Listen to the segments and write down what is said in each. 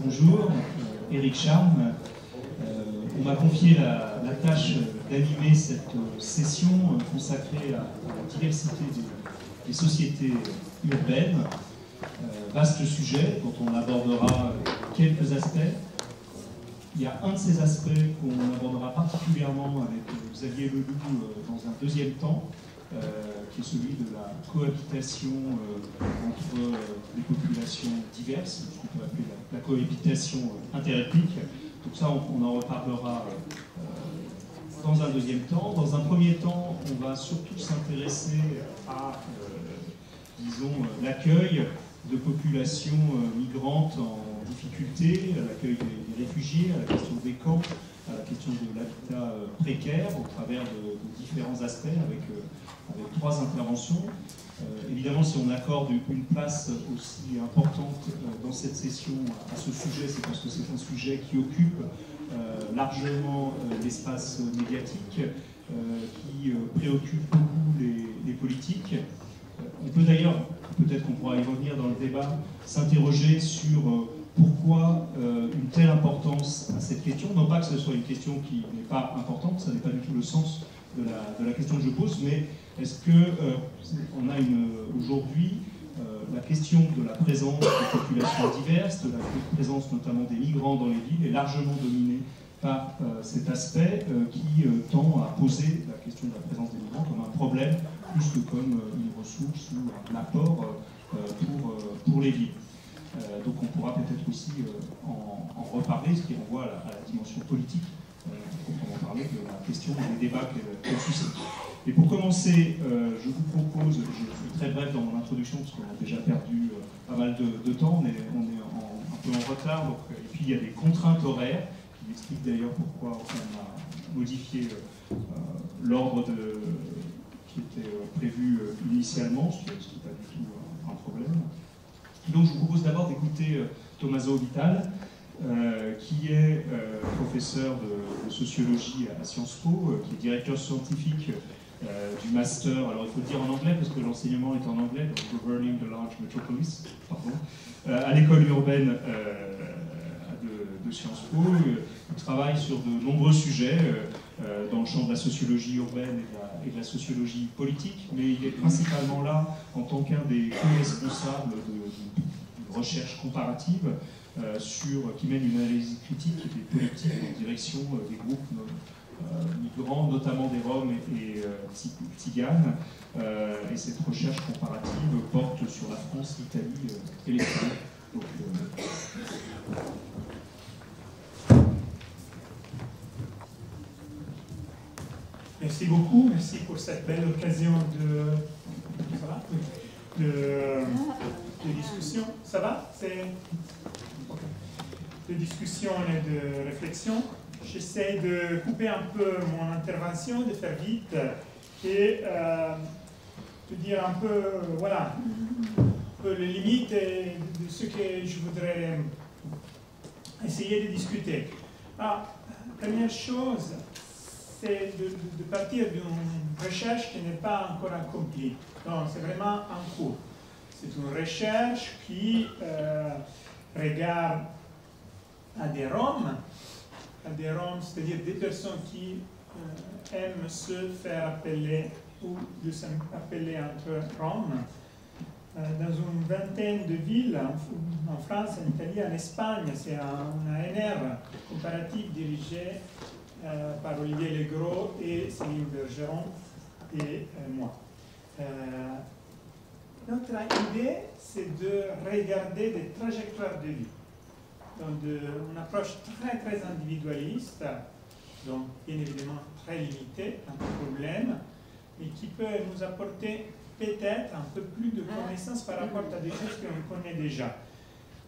Bonjour, Éric Charme. On m'a confié la tâche d'animer cette session consacrée à la diversité des sociétés urbaines. Vaste sujet dont on abordera quelques aspects. Il y a un de ces aspects qu'on abordera particulièrement avec Xavier Leloup dans un deuxième temps, qui est celui de la cohabitation entre les populations diverses, ce qu'on peut appeler la cohabitation interethnique. Donc ça, on en reparlera dans un deuxième temps. Dans un premier temps, on va surtout s'intéresser à, disons, l'accueil de populations migrantes en difficulté, à l'accueil des réfugiés, à la question des camps, à la question de l'habitat précaire, au travers de différents aspects, avec trois interventions. Évidemment, si on accorde une place aussi importante dans cette session à ce sujet, c'est parce que c'est un sujet qui occupe largement l'espace médiatique, qui préoccupe beaucoup les politiques. On peut d'ailleurs, peut-être qu'on pourra y revenir dans le débat, s'interroger sur pourquoi une telle importance à cette question. Non pas que ce soit une question qui n'est pas importante, ça n'est pas du tout le sens de la question que je pose, mais est-ce qu'on a aujourd'hui la question de la présence de populations diverses, de la présence notamment des migrants dans les villes, est largement dominée par cet aspect qui tend à poser la question de la présence des migrants comme un problème plus que comme une ressource ou un apport pour les villes. Donc on pourra peut-être aussi en reparler, ce qui renvoie à la dimension politique, proprement parler, de la question des débats qu'elle suscite. Et pour commencer, je vous propose, je suis très bref dans mon introduction parce qu'on a déjà perdu pas mal de temps, on est un peu en retard, donc, et puis il y a des contraintes horaires qui expliquent d'ailleurs pourquoi on a modifié l'ordre qui était prévu initialement, ce qui n'est pas du tout un problème. Donc je vous propose d'abord d'écouter Tommaso Vitale, qui est professeur de sociologie à Sciences Po, qui est directeur scientifique du master, alors il faut le dire en anglais parce que l'enseignement est en anglais, donc Governing the Large Metropolis, pardon, à l'école urbaine de Sciences Po. Il travaille sur de nombreux sujets dans le champ de la sociologie urbaine et de la sociologie politique, mais il est principalement là en tant qu'un des co-responsables de recherche comparative qui mène une analyse critique des politiques en direction des groupes migrants, notamment des Roms et Tziganes. Et cette recherche comparative porte sur la France, l'Italie et l'Espagne. Merci beaucoup, merci pour cette belle occasion de discussion. Ça va? De discussion et de réflexion. J'essaie de couper un peu mon intervention, de faire vite et de dire un peu, voilà, un peu les limites de ce que je voudrais essayer de discuter. Alors, première chose, c'est de partir d'une recherche qui n'est pas encore accomplie. Donc, c'est vraiment en cours. C'est une recherche qui regarde à des Roms, c'est-à-dire des personnes qui aiment se faire appeler ou de s'appeler entre Roms, dans une vingtaine de villes, en France, en Italie, en Espagne. C'est un ANR comparatif dirigé par Olivier Legros et Céline Bergeron et moi. Notre idée, c'est de regarder des trajectoires de vie. Donc, une approche très, très individualiste, donc bien évidemment très limitée, un problème, mais qui peut nous apporter peut-être un peu plus de connaissances par rapport à des choses qu'on connaît déjà.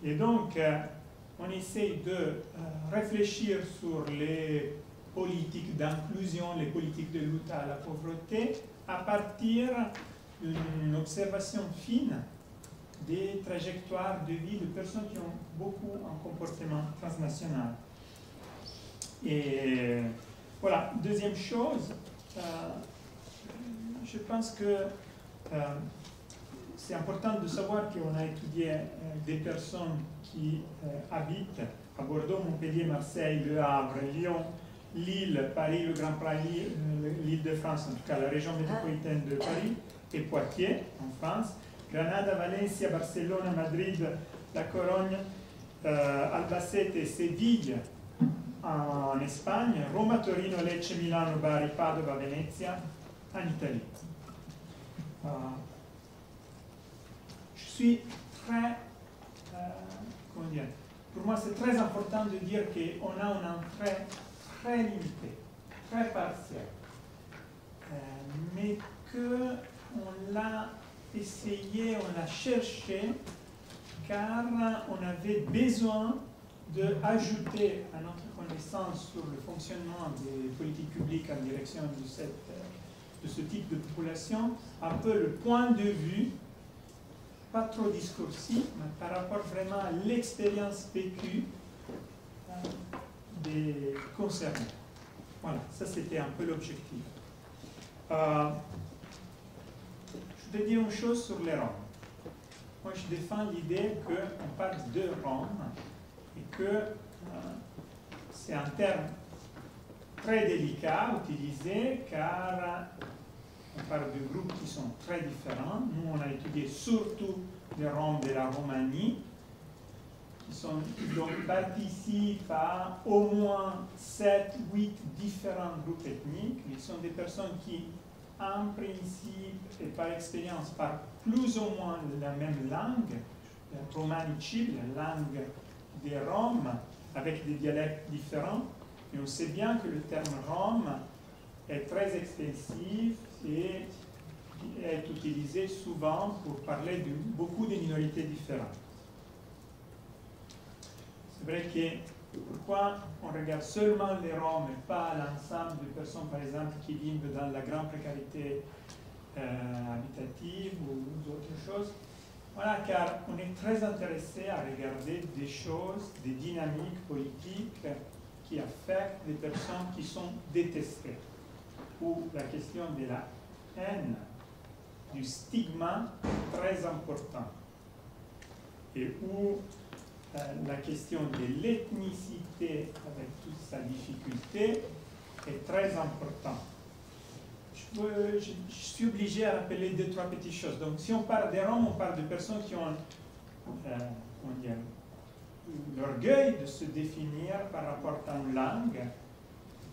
Et donc, on essaye de réfléchir sur les politiques d'inclusion, les politiques de lutte à la pauvreté, à partir d'une observation fine des trajectoires de vie de personnes qui ont beaucoup un comportement transnational. Et voilà, deuxième chose, je pense que c'est important de savoir qu'on a étudié des personnes qui habitent à Bordeaux, Montpellier, Marseille, Le Havre, Lyon, Lille, Paris, le Grand Paris, l'Île-de-France, en tout cas la région métropolitaine de Paris, et Poitiers, en France, Granada, Valencia, Barcelone, Madrid, La Corogne, Albacete et Séville en Espagne, Roma, Torino, Lecce, Milano, Bari, Padova, Venezia en Italie. Je suis très, comment dire, pour moi c'est très important de dire qu'on a une entrée très limitée, très partielle, mais qu'on l'a essayé, on l'a cherché, car on avait besoin d'ajouter à notre connaissance sur le fonctionnement des politiques publiques en direction de ce type de population, un peu le point de vue, pas trop discursif, mais par rapport vraiment à l'expérience vécue des concernés. Voilà, ça c'était un peu l'objectif. Je vais dire une chose sur les Roms. Moi je défends l'idée qu'on parle de Roms et que c'est un terme très délicat à utiliser car on parle de groupes qui sont très différents. Nous, on a étudié surtout les Roms de la Roumanie, qui donc participent à au moins 7, 8 différents groupes ethniques. Ils sont des personnes qui, en principe et par expérience, parlent plus ou moins la même langue, la romanici, la langue des Roms, avec des dialectes différents. Mais on sait bien que le terme Rom est très extensif et est utilisé souvent pour parler de beaucoup de minorités différentes. C'est vrai que pourquoi on regarde seulement les Roms et pas l'ensemble des personnes, par exemple, qui vivent dans la grande précarité habitative ou d'autres choses. Voilà, car on est très intéressé à regarder des choses, des dynamiques politiques qui affectent les personnes qui sont détestées, ou la question de la haine, du stigma très important, et où la question de l'ethnicité, avec toute sa difficulté, est très importante. Je suis obligé à rappeler 2-3 petites choses. Donc, si on parle des Roms, on parle de personnes qui ont l'orgueil de se définir par rapport à une langue,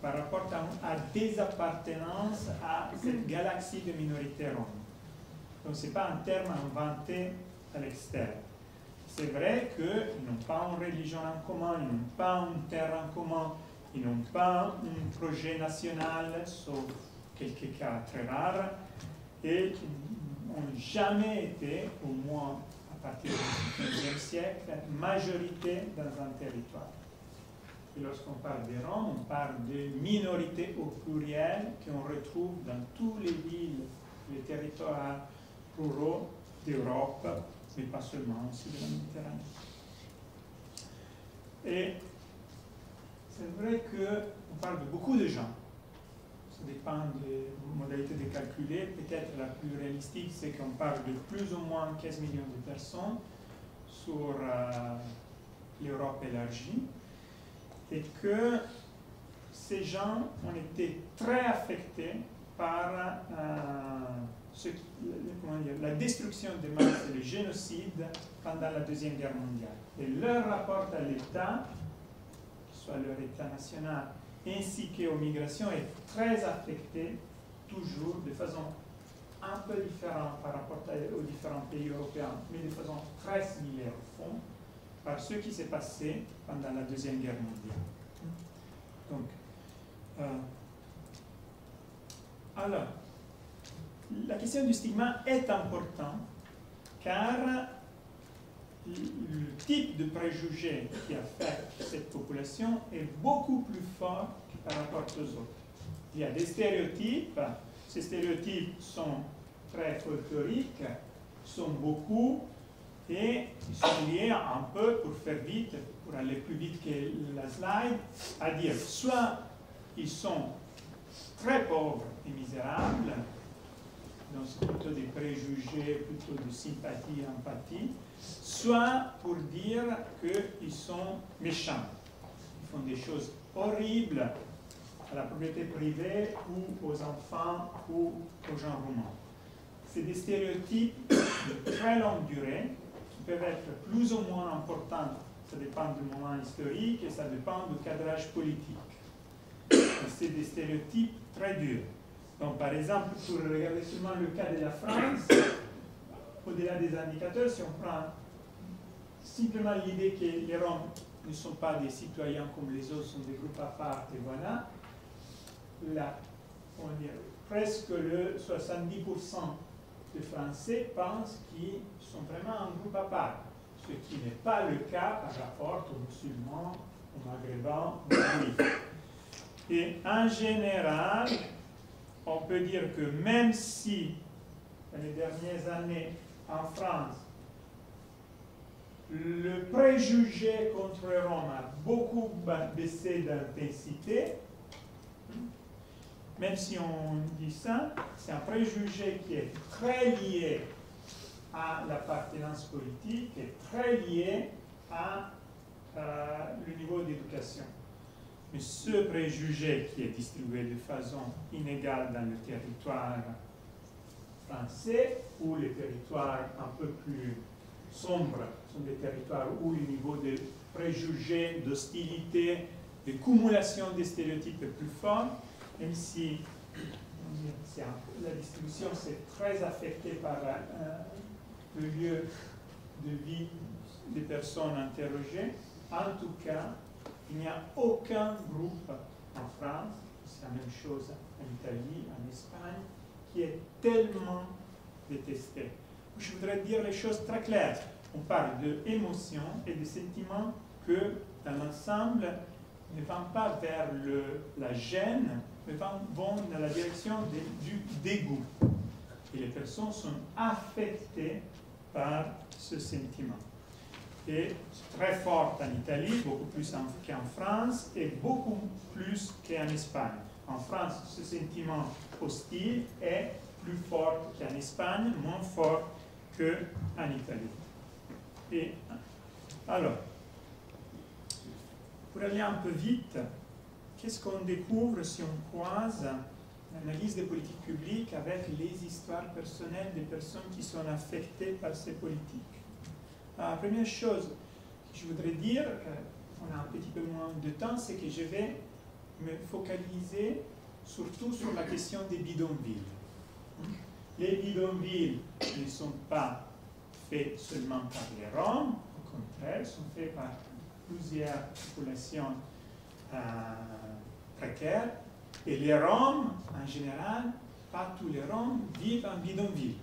par rapport à des appartenances à cette galaxie de minorités roms. Donc, ce n'est pas un terme inventé à l'extérieur. C'est vrai qu'ils n'ont pas une religion en commun, ils n'ont pas une terre en commun, ils n'ont pas un projet national, sauf quelques cas très rares, et qui n'ont jamais été, au moins à partir du XVe siècle, majorité dans un territoire. Et lorsqu'on parle des Roms, on parle de minorités au pluriel qu'on retrouve dans toutes les villes, les territoires ruraux d'Europe, mais pas seulement, aussi de la Méditerranée. Et c'est vrai qu'on parle de beaucoup de gens. Ça dépend des modalités de calculer. Peut-être la plus réalistique, c'est qu'on parle de plus ou moins 15 millions de personnes sur l'Europe élargie. Et que ces gens ont été très affectés par la destruction des masses et le génocide pendant la Deuxième Guerre mondiale. Et leur rapport à l'État, soit leur État national, ainsi qu'aux migrations, est très affecté, toujours de façon un peu différente par rapport aux différents pays européens, mais de façon très similaire au fond, par ce qui s'est passé pendant la Deuxième Guerre mondiale. Donc, alors, la question du stigma est importante, car le type de préjugés qui affecte cette population est beaucoup plus fort par rapport aux autres. Il y a des stéréotypes, ces stéréotypes sont très folkloriques, sont beaucoup, et ils sont liés un peu, pour faire vite, pour aller plus vite que la slide, à dire soit ils sont très pauvres et misérables, donc c'est plutôt des préjugés, plutôt de sympathie, empathie, soit pour dire qu'ils sont méchants, ils font des choses horribles à la propriété privée ou aux enfants ou aux gens romains. C'est des stéréotypes de très longue durée qui peuvent être plus ou moins importants. Ça dépend du moment historique et ça dépend du cadrage politique. C'est des stéréotypes très durs. Donc, par exemple, pour regarder seulement le cas de la France, au-delà des indicateurs, si on prend simplement l'idée que les Roms ne sont pas des citoyens comme les autres, sont des groupes à part, et voilà, là, on dirait, presque le 70% des Français pensent qu'ils sont vraiment un groupe à part, ce qui n'est pas le cas par rapport aux musulmans, aux maghrébins, aux juifs. Et en général, on peut dire que même si dans les dernières années en France, le préjugé contre Rome a beaucoup baissé d'intensité, même si on dit ça, c'est un préjugé qui est très lié à l'appartenance politique et très lié à le niveau d'éducation. Mais ce préjugé qui est distribué de façon inégale dans le territoire français, ou les territoires un peu plus sombres sont des territoires où le niveau de préjugés, d'hostilité, de cumulation des stéréotypes est plus fort, même si la distribution c'est très affectée par le lieu de vie des personnes interrogées. En tout cas, il n'y a aucun groupe en France, c'est la même chose en Italie, en Espagne, qui est tellement détesté. Je voudrais dire les choses très claires. On parle d'émotions et de sentiments que, dans l'ensemble, ne vont pas vers la gêne, mais vont dans la direction du dégoût. Et les personnes sont affectées par ce sentiment. Et c'est très fort en Italie, beaucoup plus qu'en France, et beaucoup plus qu'en Espagne. En France, ce sentiment hostile est plus fort qu'en Espagne, moins fort qu'en Italie. Et alors, pour aller un peu vite, qu'est-ce qu'on découvre si on croise l'analyse des politiques publiques avec les histoires personnelles des personnes qui sont affectées par ces politiques? La première chose que je voudrais dire, on a un petit peu moins de temps, c'est que je vais me focaliser surtout sur la question des bidonvilles. Les bidonvilles ne sont pas faits seulement par les Roms, au contraire, ils sont faits par plusieurs populations précaires. Et les Roms, en général, pas tous les Roms vivent en bidonville.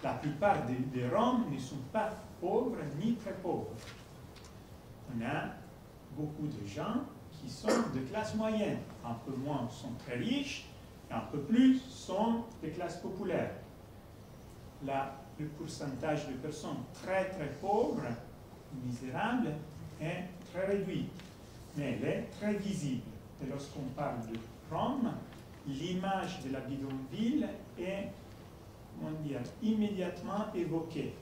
La plupart des Roms ne sont pas pauvres ni très pauvres. On a beaucoup de gens qui sont de classe moyenne. Un peu moins sont très riches, et un peu plus sont des classes populaires. Là, le pourcentage de personnes très très pauvres, misérables, est très réduit, mais elle est très visible. Et lorsqu'on parle de Rome, l'image de la bidonville est, comment dire, immédiatement évoquée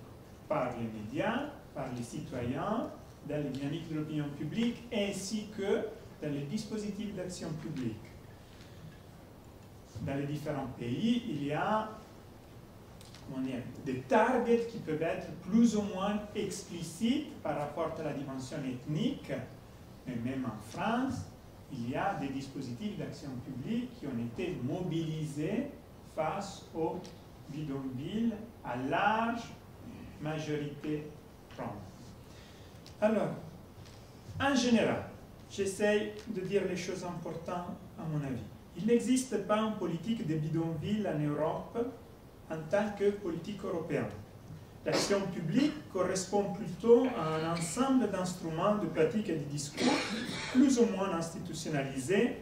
par les médias, par les citoyens, dans les dynamiques de l'opinion publique, ainsi que dans les dispositifs d'action publique. Dans les différents pays, il y a, comment dire, des targets qui peuvent être plus ou moins explicites par rapport à la dimension ethnique, mais même en France, il y a des dispositifs d'action publique qui ont été mobilisés face aux bidonvilles à large majorité rom. Alors, en général, j'essaie de dire les choses importantes à mon avis. Il n'existe pas une politique de bidonville en Europe en tant que politique européenne. L'action publique correspond plutôt à un ensemble d'instruments, de pratiques et de discours plus ou moins institutionnalisés,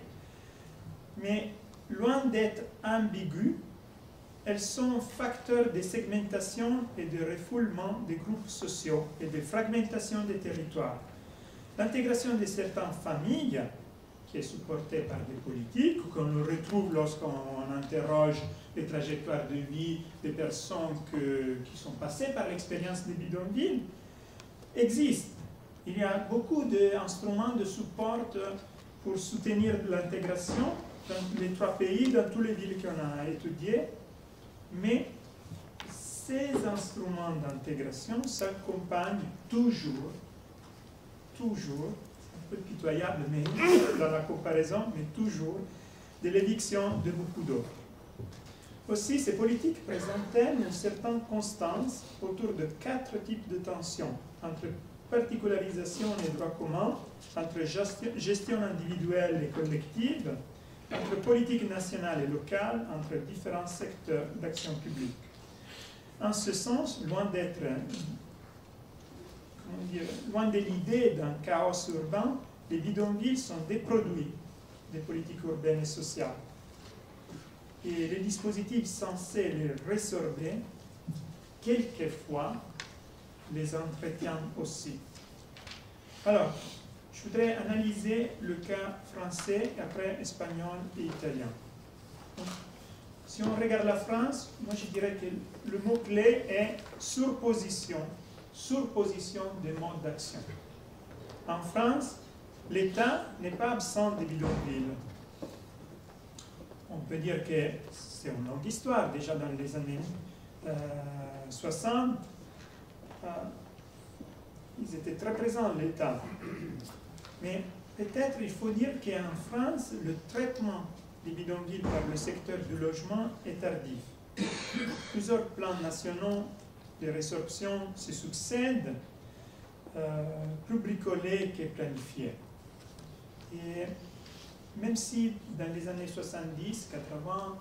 mais loin d'être ambiguës, elles sont facteurs de segmentation et de refoulement des groupes sociaux et de fragmentation des territoires. L'intégration de certaines familles qui est supporté par des politiques, qu'on le retrouve lorsqu'on interroge les trajectoires de vie des personnes qui sont passées par l'expérience des bidonvilles, existe. Il y a beaucoup d'instruments de support pour soutenir l'intégration dans les 3 pays, dans toutes les villes qu'on a étudiées, mais ces instruments d'intégration s'accompagnent toujours, un peu pitoyable mais dans la comparaison, mais toujours, de l'éviction de beaucoup d'autres. Aussi, ces politiques présentaient une certaine constance autour de 4 types de tensions, entre particularisation et droit commun, entre gestion individuelle et collective, entre politique nationale et locale, entre différents secteurs d'action publique. En ce sens, loin de l'idée d'un chaos urbain, les bidonvilles sont des produits des politiques urbaines et sociales. Et les dispositifs censés les résorber, quelquefois, les entretiennent aussi. Alors, je voudrais analyser le cas français, et après espagnol et italien. Donc, si on regarde la France, moi je dirais que le mot-clé est surposition des modes d'action. En France, l'État n'est pas absent des bidonvilles. On peut dire que c'est une longue histoire. Déjà dans les années 60, ils étaient très présents, l'État. Mais peut-être il faut dire qu'en France, le traitement des bidonvilles par le secteur du logement est tardif. Plusieurs plans nationaux de résorption se succèdent, plus bricolés que planifiés. Et même si dans les années 70, 80,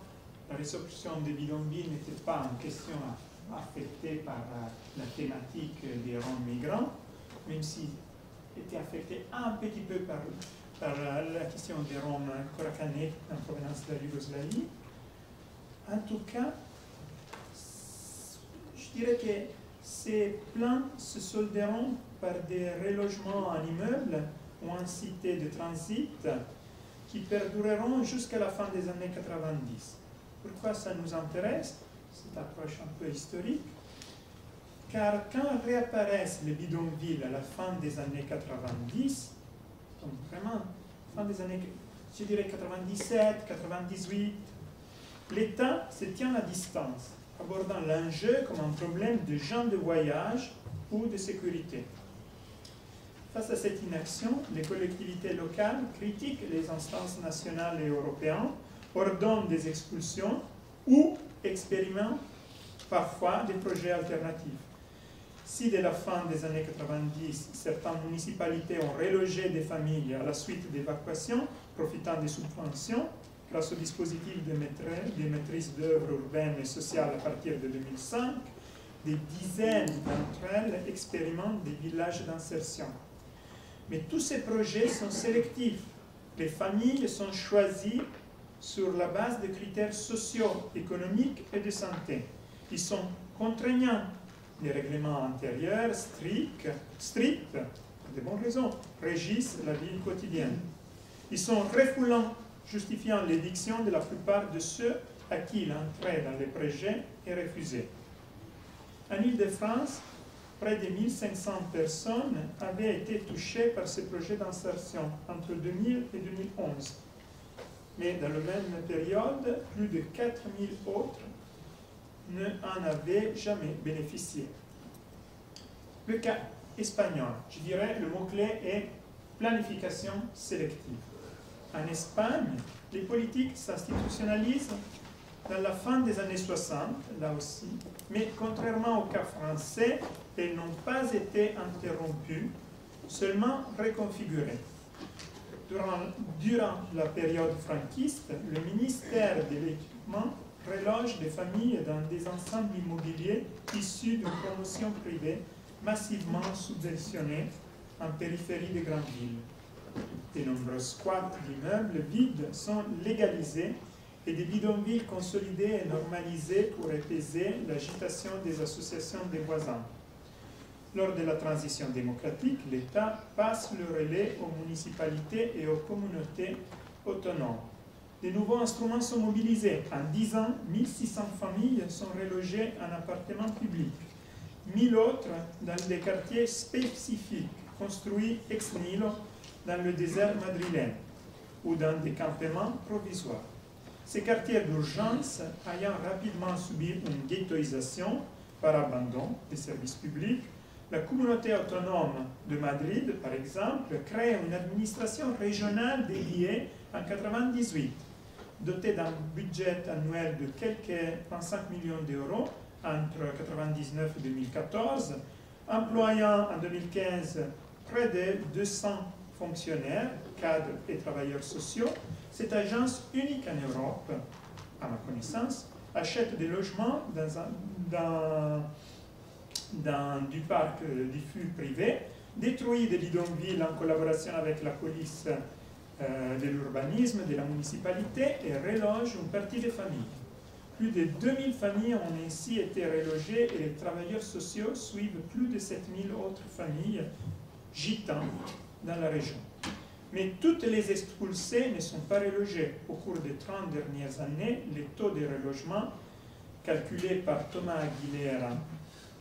la résorption des bidonvilles n'était pas en question affectée par la thématique des Roms migrants, même s'il était affecté un petit peu par la question des Roms korakanés en provenance de la Yougoslavie. En tout cas, je dirais que ces plans se solderont par des relogements en immeubles ou en cités de transit qui perdureront jusqu'à la fin des années 90. Pourquoi ça nous intéresse, cette approche un peu historique? Car quand réapparaissent les bidonvilles à la fin des années 90, donc vraiment fin des années, je dirais 97, 98, l'État se tient à distance, abordant l'enjeu comme un problème de gens de voyage ou de sécurité. Face à cette inaction, les collectivités locales critiquent les instances nationales et européennes, ordonnent des expulsions ou expérimentent parfois des projets alternatifs. Si dès la fin des années 90, certaines municipalités ont relogé des familles à la suite d'évacuations, profitant des subventions, grâce au dispositif de maîtrise d'œuvres urbaines et sociales à partir de 2005, des dizaines d'entre elles expérimentent des villages d'insertion. Mais tous ces projets sont sélectifs. Les familles sont choisies sur la base de critères sociaux, économiques et de santé. Ils sont contraignants. Les règlements antérieurs, stricts, pour de bonnes raisons, régissent la vie quotidienne. Ils sont refoulants, justifiant l'éviction de la plupart de ceux à qui l'entrée dans les projets est refusée. En Île-de-France, près de 1500 personnes avaient été touchées par ces projets d'insertion entre 2000 et 2011. Mais dans la même période, plus de 4000 autres n'en avaient jamais bénéficié. Le cas espagnol, je dirais, le mot-clé est planification sélective. En Espagne, les politiques s'institutionnalisent dans la fin des années 60, là aussi, mais contrairement au cas français, elles n'ont pas été interrompues, seulement reconfigurées. Durant la période franquiste, le ministère de l'Équipement reloge des familles dans des ensembles immobiliers issus d'une promotion privée massivement subventionnée en périphérie des grandes villes. De nombreux squats d'immeubles vides sont légalisés et des bidonvilles consolidés et normalisés pour apaiser l'agitation des associations des voisins. Lors de la transition démocratique, l'État passe le relais aux municipalités et aux communautés autonomes. De nouveaux instruments sont mobilisés. En 10 ans, 1600 familles sont relogées en appartements publics. 1000 autres dans des quartiers spécifiques, construits ex nihilo dans le désert madrilène ou dans des campements provisoires. Ces quartiers d'urgence ayant rapidement subi une ghettoisation par abandon des services publics, la communauté autonome de Madrid, par exemple, crée une administration régionale dédiée en 1998, dotée d'un budget annuel de quelques 25 millions d'euros entre 1999 et 2014, employant en 2015 près de 200 fonctionnaires, cadres et travailleurs sociaux. Cette agence unique en Europe, à ma connaissance, achète des logements dans du parc diffus privé, détruit des bidonvilles en collaboration avec la police de l'urbanisme de la municipalité et reloge une partie des familles. Plus de 2000 familles ont ainsi été relogées et les travailleurs sociaux suivent plus de 7000 autres familles gitanes dans la région. Mais toutes les expulsées ne sont pas relogées. Au cours des 30 dernières années, le taux de relogement calculé par Thomas Aguilera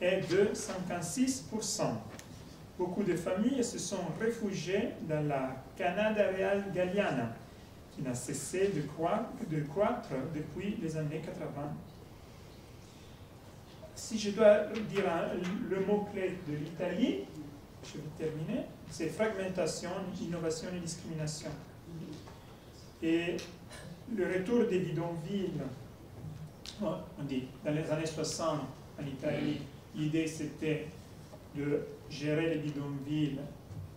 est de 56%. Beaucoup de familles se sont réfugiées dans la Canada Real Galiana, qui n'a cessé de croître depuis les années 80. Si je dois dire le mot-clé de l'Italie, je vais terminer, c'est fragmentation, innovation et discrimination. Et le retour des bidonvilles, on dit, dans les années 60 en Italie, l'idée c'était de gérer les bidonvilles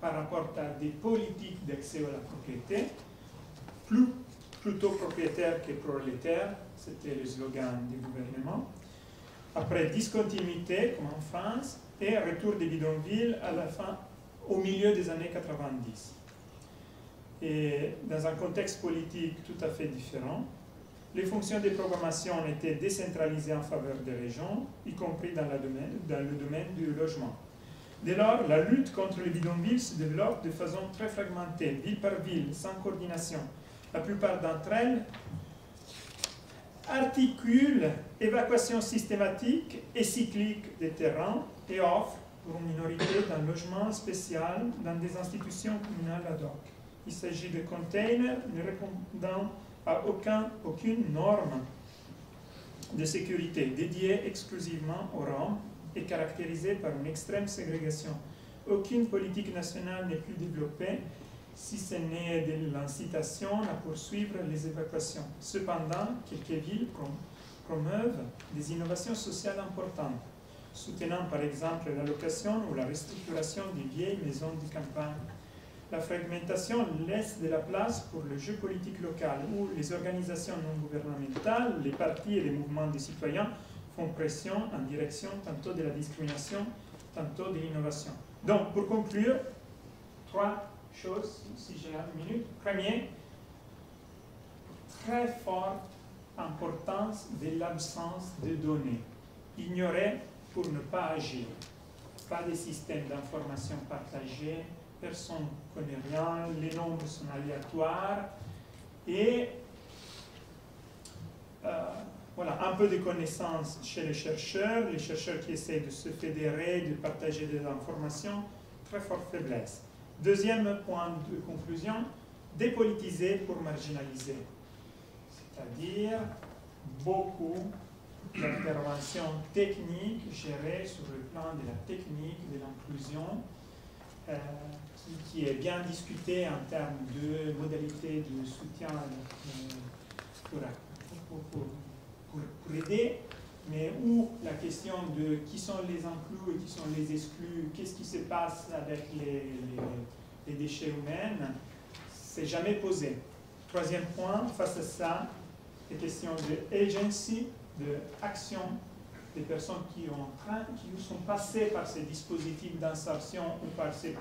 par rapport à des politiques d'accès à la propriété, plutôt propriétaire que prolétaire, c'était le slogan du gouvernement. Après, discontinuité, comme en France, et retour des bidonvilles à la fin, au milieu des années 90. Et dans un contexte politique tout à fait différent, les fonctions de programmation ont été décentralisées en faveur des régions, y compris dans le domaine du logement. Dès lors, la lutte contre les bidonvilles se développe de façon très fragmentée, ville par ville, sans coordination. La plupart d'entre elles articulent évacuation systématique et cyclique des terrains et offrent pour une minorité d'un logement spécial dans des institutions communales ad hoc. Il s'agit de containers ne répondant à aucune norme de sécurité dédiée exclusivement aux Roms et caractérisée par une extrême ségrégation. Aucune politique nationale n'est plus développée, si ce n'est de l'incitation à poursuivre les évacuations. Cependant, quelques villes promeuvent des innovations sociales importantes, soutenant par exemple la location ou la restructuration des vieilles maisons de campagne. La fragmentation laisse de la place pour le jeu politique local, où les organisations non gouvernementales, les partis et les mouvements des citoyens font pression en direction tantôt de la discrimination, tantôt de l'innovation. Donc, pour conclure, 3 choses, si j'ai une minute. Premier, très forte importance de l'absence de données. Ignorer pour ne pas agir. Pas de système d'information partagé, personne ne connaît rien, les nombres sont aléatoires et voilà, un peu de connaissances chez les chercheurs qui essaient de se fédérer, de partager des informations, très forte faiblesse. Deuxième point de conclusion, dépolitiser pour marginaliser, c'est-à-dire beaucoup d'interventions techniques gérées sur le plan de la technique, de l'inclusion, qui est bien discutée en termes de modalités de soutien pour aider, mais où la question de qui sont les inclus et qui sont les exclus, qu'est-ce qui se passe avec les déchets humains, c'est jamais posé. Troisième point, face à ça, les questions de agency, de action des personnes qui sont passées par ces dispositifs d'insertion ou par ces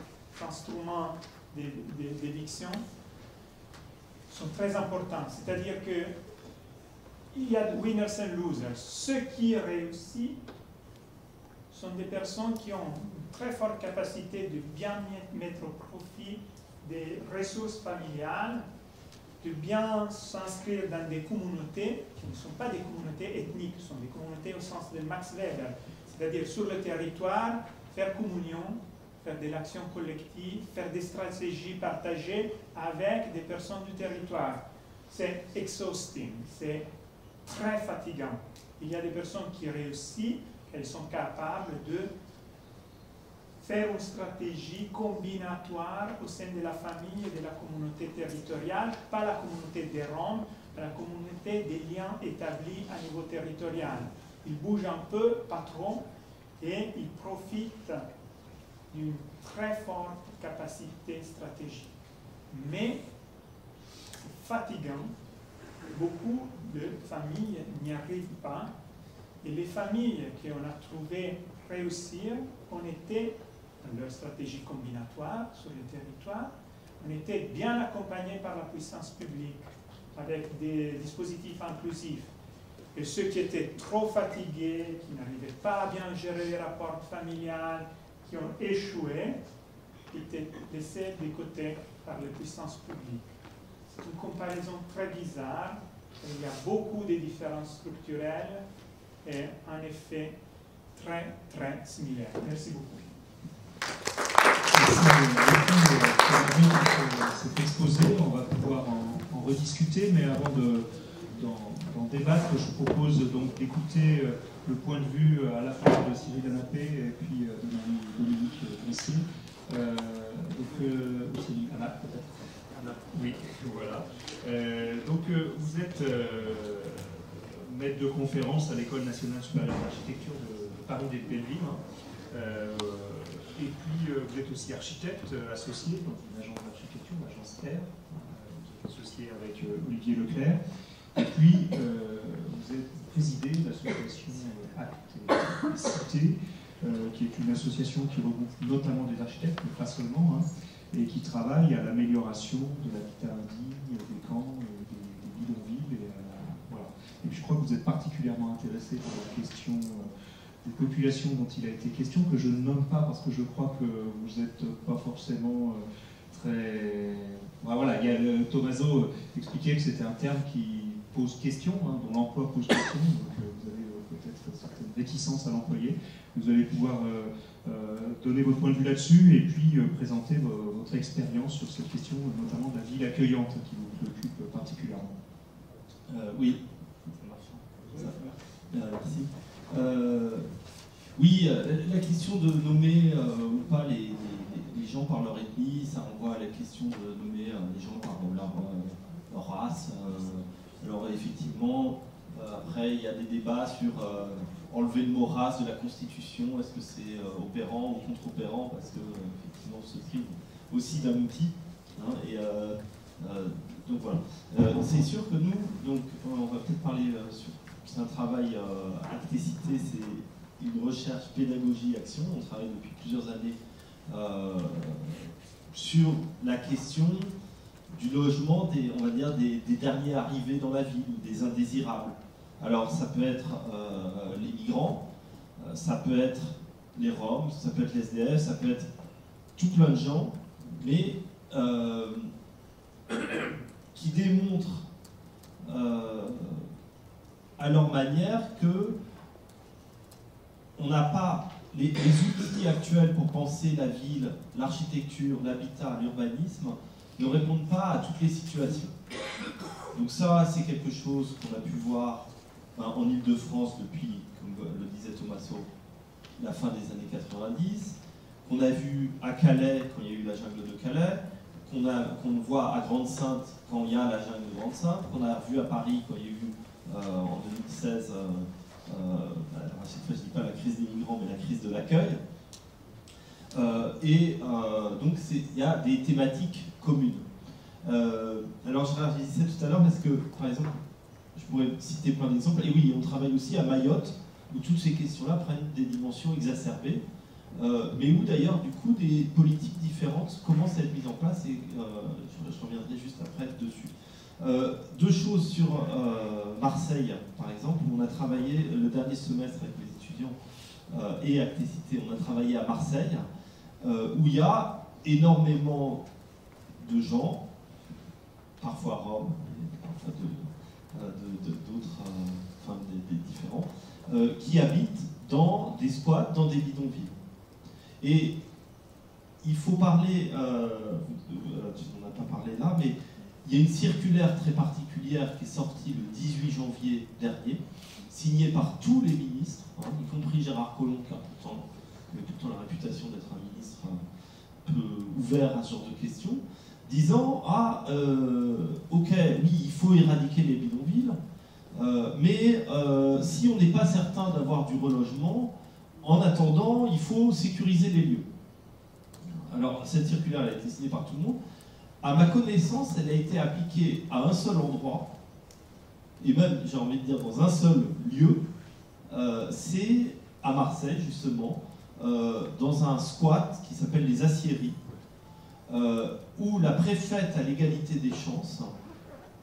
instruments d'éviction sont très importants. C'est-à-dire que il y a de winners and losers. Ceux qui réussissent sont des personnes qui ont très forte capacité de bien mettre au profit des ressources familiales, de bien s'inscrire dans des communautés qui ne sont pas des communautés ethniques, ce sont des communautés au sens de Max Weber, c'est-à-dire sur le territoire, faire communion, faire de l'action collective, faire des stratégies partagées avec des personnes du territoire. C'est exhausting, c'est très fatigant. Il y a des personnes qui réussissent, elles sont capables de faire une stratégie combinatoire au sein de la famille et de la communauté territoriale, pas la communauté des Roms, mais la communauté des liens établis à niveau territorial. Ils bougent un peu, pas trop, et ils profitent d'une très forte capacité stratégique. Mais c'est fatigant, beaucoup de familles n'y arrivent pas, et les familles qu'on a trouvées réussir, on était dans leur stratégie combinatoire sur le territoire, on était bien accompagnés par la puissance publique, avec des dispositifs inclusifs. Et ceux qui étaient trop fatigués, qui n'arrivaient pas à bien gérer les rapports familiales, qui ont échoué, étaient laissés de côté par les puissances publiques. C'est une comparaison très bizarre. Il y a beaucoup de différences structurelles et en effet très très similaires. Merci beaucoup. Merci beaucoup pour cet exposé. On va pouvoir en rediscuter, mais avant d'en débattre, je vous propose donc d'écouter le point de vue à la fois de Cyril Hanapé et puis de Dominique Gressy. Anna, peut-être. Anna. Oui, voilà. Vous êtes maître de conférence à l'École nationale supérieure d'architecture de Paris des Belleville. Et puis vous êtes aussi architecte associé dans une agence d'architecture, l'agence R, qui est associée avec Olivier Leclerc. Et puis vous présidez l'association Actes et Cités, qui est une association qui regroupe notamment des architectes, mais pas seulement, et qui travaille à l'amélioration de l'habitat indigne, des camps, des bidonvilles. Voilà. Et puis je crois que vous êtes particulièrement intéressé par la question des populations dont il a été question, que je ne nomme pas parce que je crois que vous n'êtes pas forcément très... Voilà, Tommaso expliquait que c'était un terme qui pose question, dont l'emploi pose question, donc vous avez peut-être certaines réticences à l'employer. Vous allez pouvoir donner votre point de vue là-dessus et puis présenter votre expérience sur cette question, notamment de la ville accueillante qui vous préoccupe particulièrement. Oui, ça marche. Merci. Oui, la question de nommer ou pas les gens par leur ethnie, ça renvoie à la question de nommer les gens par leur race. Alors effectivement, après il y a des débats sur enlever le mot race de la Constitution, est-ce que c'est opérant ou contre-opérant, parce que effectivement on se prive aussi d'un outil. Donc voilà. C'est sûr que nous, donc, on va peut-être parler sur... C'est un travail Actes et Cités, c'est une recherche pédagogie-action. On travaille depuis plusieurs années sur la question du logement on va dire des derniers arrivés dans la ville, ou des indésirables. Alors ça peut être les migrants, ça peut être les Roms, ça peut être les SDF, ça peut être tout plein de gens, mais qui démontrent à leur manière que on n'a pas les outils actuels pour penser la ville, l'architecture, l'habitat, l'urbanisme ne répondent pas à toutes les situations. Donc ça, c'est quelque chose qu'on a pu voir en Île-de-France depuis, comme le disait Tommaso, la fin des années 90, qu'on a vu à Calais quand il y a eu la jungle de Calais, qu'on voit à Grande-Synthe quand il y a la jungle de Grande-Synthe, qu'on a vu à Paris quand il y a eu en 2016, cette fois je ne dis pas la crise des migrants, mais la crise de l'accueil. Donc il y a des thématiques communes. Alors je réagissais tout à l'heure parce que, par exemple, je pourrais citer plein d'exemples, et oui, on travaille aussi à Mayotte, où toutes ces questions-là prennent des dimensions exacerbées, mais où d'ailleurs, du coup, des politiques différentes commencent à être mises en place, et je reviendrai juste après dessus. Deux choses sur Marseille, par exemple, où on a travaillé le dernier semestre avec les étudiants et Actécité. On a travaillé à Marseille, où il y a énormément de gens, parfois roms, parfois d'autres, enfin des différents, qui habitent dans des squats, dans des bidonvilles. Et il faut parler, on n'a pas parlé là, mais il y a une circulaire très particulière qui est sortie le 18 janvier dernier, signée par tous les ministres, y compris Gérard Collomb, qui a tout le temps la réputation d'être un ministre un peu ouvert à ce genre de questions, disant « Ah, ok, oui, il faut éradiquer les bidonvilles, mais si on n'est pas certain d'avoir du relogement, en attendant, il faut sécuriser les lieux. » Alors, cette circulaire elle a été signée par tout le monde. À ma connaissance, elle a été appliquée à un seul endroit, et même, j'ai envie de dire, dans un seul lieu, c'est à Marseille, justement, dans un squat qui s'appelle les Aciéries, où la préfète à l'égalité des chances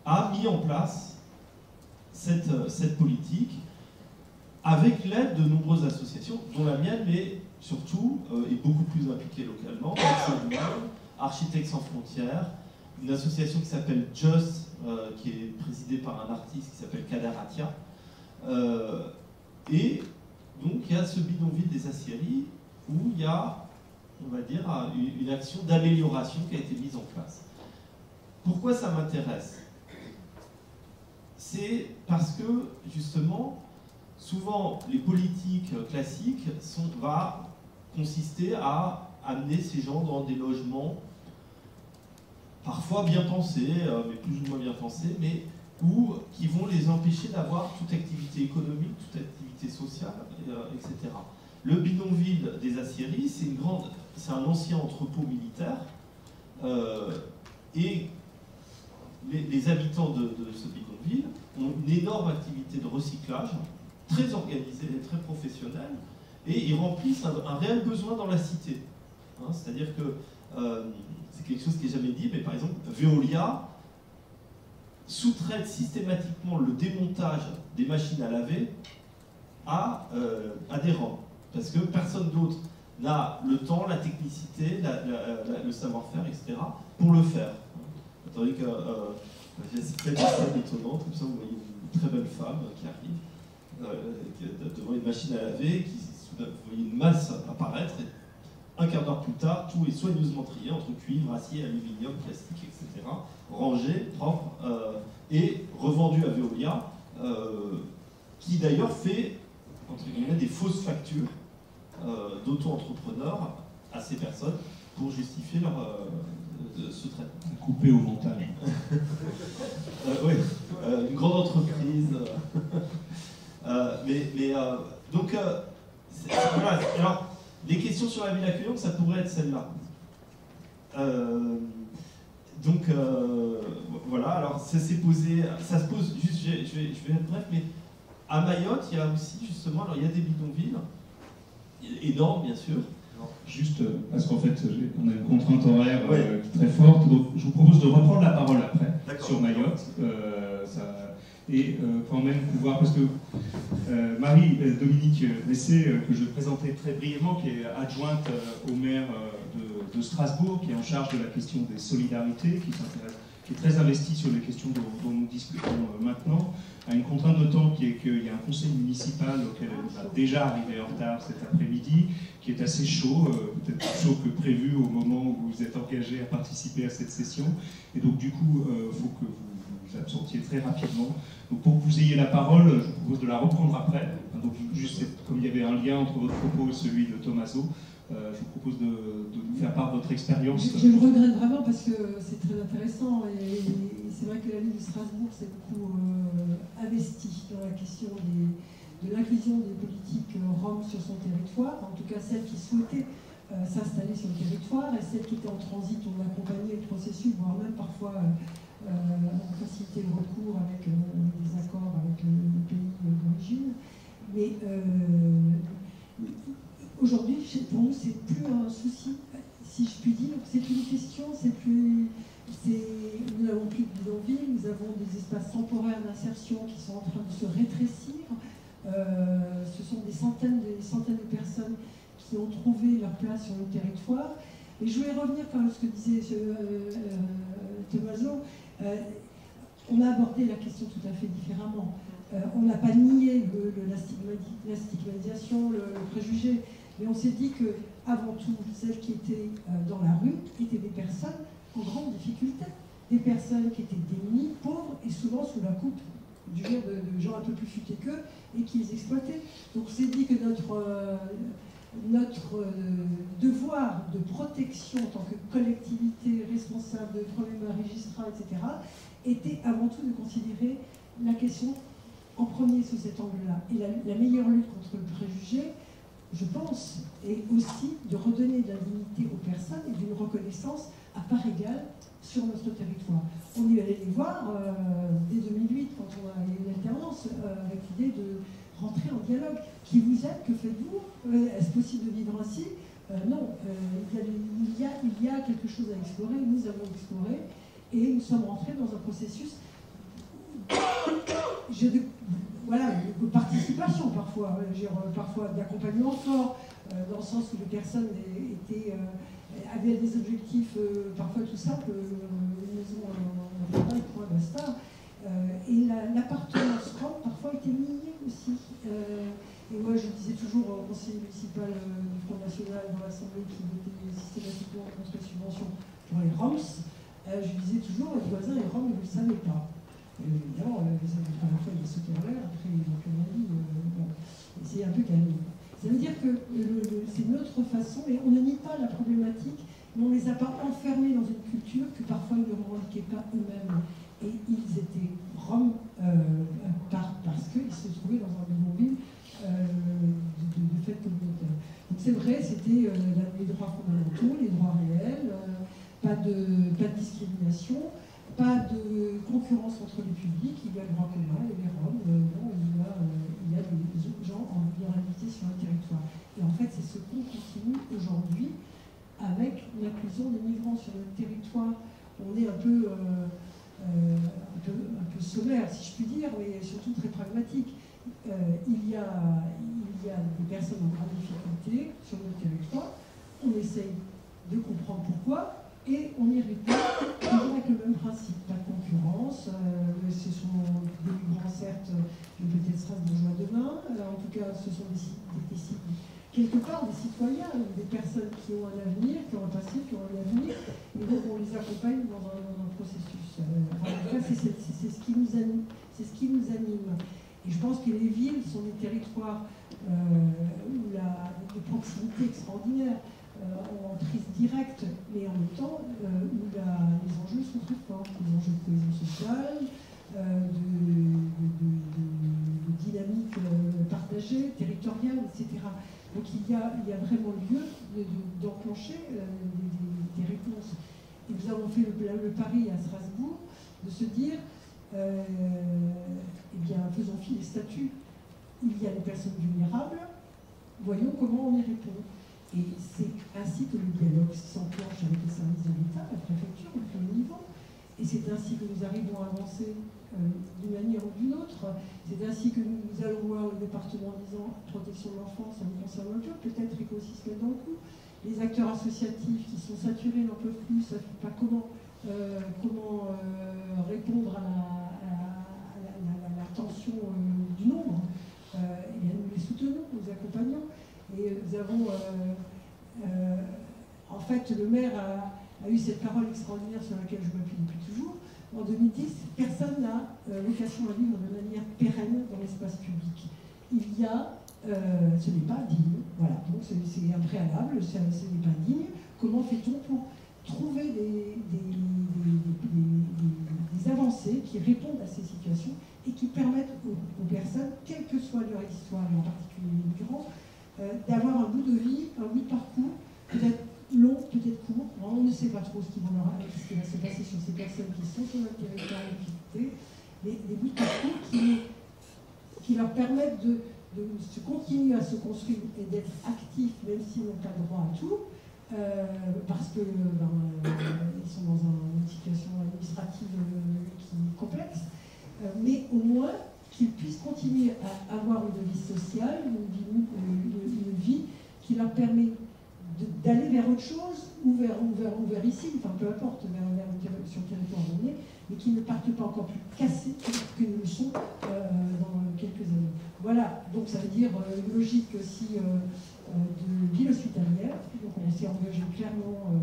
a mis en place cette politique avec l'aide de nombreuses associations, dont la mienne, mais surtout est beaucoup plus impliquée localement, Architectes sans frontières, une association qui s'appelle Just, qui est présidée par un artiste qui s'appelle Kader Atia. Et donc il y a ce bidonville des Aciéries où il y a, on va dire, une action d'amélioration qui a été mise en place. Pourquoi ça m'intéresse? C'est parce que, justement, souvent les politiques classiques vont consister à amener ces gens dans des logements parfois bien pensés, mais plus ou moins bien pensés, mais qui vont les empêcher d'avoir toute activité économique, toute activité sociale, etc. Le bidonville des Aciéries, c'est un ancien entrepôt militaire, et les habitants de ce bidonville ont une énorme activité de recyclage, très organisée et très professionnelle, et ils remplissent un réel besoin dans la cité. C'est-à-dire que c'est quelque chose qui n'est jamais dit, mais par exemple, Veolia sous-traite systématiquement le démontage des machines à laver à des Roms, parce que personne d'autre n'a le temps, la technicité, le savoir-faire, etc., pour le faire. Tandis que j'ai cette scène étonnante, comme ça vous voyez une très belle femme qui arrive devant une machine à laver, vous voyez une masse apparaître, et un quart d'heure plus tard, tout est soigneusement trié entre cuivre, acier, aluminium, plastique, etc., rangé, propre, et revendu à Veolia, qui d'ailleurs fait, entre guillemets, des fausses factures d'auto-entrepreneurs à ces personnes pour justifier ce traitement. Coupé au montage. Oui, une grande entreprise. Donc, voilà. Alors, les questions sur la ville accueillante, ça pourrait être celle-là. Voilà, alors ça s'est posé, ça se pose, juste, je vais être bref, mais à Mayotte, il y a aussi, justement, alors il y a des bidonvilles, énormes, bien sûr. Juste parce qu'en fait, on a une contrainte horaire très forte, donc je vous propose de reprendre la parole après sur Mayotte. Et quand même pouvoir, parce que Marie-Dominique Bessé, que je présentais très brièvement, qui est adjointe au maire de Strasbourg, qui est en charge de la question des solidarités, qui est très investie sur les questions dont nous discutons maintenant, a une contrainte de temps qui est qu'il y a un conseil municipal auquel elle va déjà arriver en retard cet après-midi, qui est assez chaud, peut-être plus chaud que prévu au moment où vous êtes engagé à participer à cette session. Et donc du coup, il faut que vous absorbiez très rapidement. Donc pour que vous ayez la parole, je vous propose de la reprendre après. Donc juste comme il y avait un lien entre votre propos et celui de Tommaso, je vous propose de nous faire part de votre expérience. Je le regrette vraiment parce que c'est très intéressant et c'est vrai que la ville de Strasbourg s'est beaucoup investie dans la question de l'inclusion des politiques roms sur son territoire, en tout cas celles qui souhaitaient s'installer sur le territoire et celles qui étaient en transit, on accompagnait le processus, voire même parfois faciliter le recours avec des accords avec le pays d'origine. Mais aujourd'hui, pour nous, c'est plus un souci, si je puis dire. C'est une question, nous n'avons plus de bidonville, nous avons des espaces temporaires d'insertion qui sont en train de se rétrécir. Ce sont des centaines des centaines de personnes qui ont trouvé leur place sur le territoire. Et je voulais revenir quand même à ce que disait Tommaso. On a abordé la question tout à fait différemment. On n'a pas nié la stigmatisation, le préjugé, mais on s'est dit que, avant tout, celles qui étaient dans la rue étaient des personnes en grande difficulté, des personnes qui étaient démunies, pauvres et souvent sous la coupe du genre de gens un peu plus futés qu'eux et qui les exploitaient. Donc on s'est dit que notre devoir de protection en tant que collectivité responsable de premier magistrat, etc., était avant tout de considérer la question en premier sous cet angle-là. Et la meilleure lutte contre le préjugé, je pense, est aussi de redonner de la dignité aux personnes et d'une reconnaissance à part égale sur notre territoire. On y allait les voir dès 2008, quand on a eu une alternance, avec l'idée de rentrer en dialogue. Qui vous êtes? Que faites-vous? Est-ce possible de vivre ainsi? Non, il y a quelque chose à explorer, nous avons exploré, et nous sommes rentrés dans un processus de participation parfois, parfois d'accompagnement fort, dans le sens où les personnes avaient des objectifs parfois tout simples, une maison, un travail, point, basta. Et l'appartenance propre parfois était niée aussi. Et moi je disais toujours au conseiller municipal du Front National dans l'Assemblée qui votait systématiquement contre les subventions pour les ROMS, je disais toujours les voisins et Roms, vous ne le savez pas. Évidemment, à la fois il est sauté en l'air, après il a dit, c'est un peu calme. Ça veut dire que c'est notre façon, et on ne nie pas la problématique, mais on ne les a pas enfermés dans une culture que parfois ils ne revendiquaient pas eux-mêmes. Et ils étaient Roms parce qu'ils se trouvaient dans un bidonville de fait communautaire. Donc c'est vrai, c'était les droits fondamentaux, les droits réels, pas de discrimination, pas de concurrence entre les publics, il y a le droit commun et les Roms, non, il y a des gens en vulnérabilité sur un territoire. Et en fait, c'est ce qu'on continue aujourd'hui avec l'inclusion des migrants sur notre territoire. On est un peu sommaire, si je puis dire, mais surtout très pragmatique. Il y a des personnes en grande difficulté sur notre territoire. On essaye de comprendre pourquoi. Et on y répond toujours avec le même principe, pas de concurrence, ce sont des migrants certes, mais peut-être strasbourgeois demain, en tout cas ce sont quelque part des citoyens, des personnes qui ont un avenir, qui ont un passé, qui ont un avenir, et donc on les accompagne dans un processus. En tout cas c'est ce qui nous anime. Et je pense que les villes sont des territoires où de proximité extraordinaire, en prise directe, mais en même temps où les enjeux sont très forts, les enjeux de cohésion sociale, de dynamique partagée, territoriale, etc. Donc il y a vraiment lieu d'enclencher des réponses. Et nous avons fait le pari à Strasbourg de se dire, eh bien, faisons fi des statuts. Il y a des personnes vulnérables, voyons comment on y répond. Et c'est ainsi que le dialogue s'enclenche avec les services de l'État, la préfecture, au plus haut niveau. Et c'est ainsi que nous arrivons à avancer d'une manière ou d'une autre. C'est ainsi que nous allons voir le département en disant protection de l'enfance, ça nous concerne un peu, peut-être écosystème dans le coup. Les acteurs associatifs qui sont saturés n'en peuvent plus, ne savent pas comment répondre à la tension du nombre. Et bien, nous les soutenons, nous accompagnons. Et nous avons, en fait, le maire a eu cette parole extraordinaire sur laquelle je m'appuie depuis toujours. En 2010, personne n'a vocation à vivre de manière pérenne dans l'espace public. Il y a, ce n'est pas digne, voilà, donc c'est un préalable, ce n'est pas digne. Comment fait-on pour trouver des avancées qui répondent à ces situations et qui permettent aux personnes, quelle que soit leur histoire, et en particulier les migrants, d'avoir un bout de vie, un bout de parcours, peut-être long, peut-être court. On ne sait pas trop ce qui va se passer sur ces personnes qui sont sur notre territoire en difficulté, des bouts de parcours qui leur permettent de se continuer à se construire et d'être actifs, même s'ils n'ont pas droit à tout, parce que ils sont dans une situation administrative qui est complexe, mais au moins qu'ils puissent continuer à avoir une vie sociale, une vie qui leur permet d'aller vers autre chose, ou vers ici, enfin peu importe, sur le territoire donné, mais qui ne partent pas encore plus cassés que nous le sont dans quelques années. Voilà, donc ça veut dire une logique aussi de ville hospitalière. Donc on s'est engagé clairement,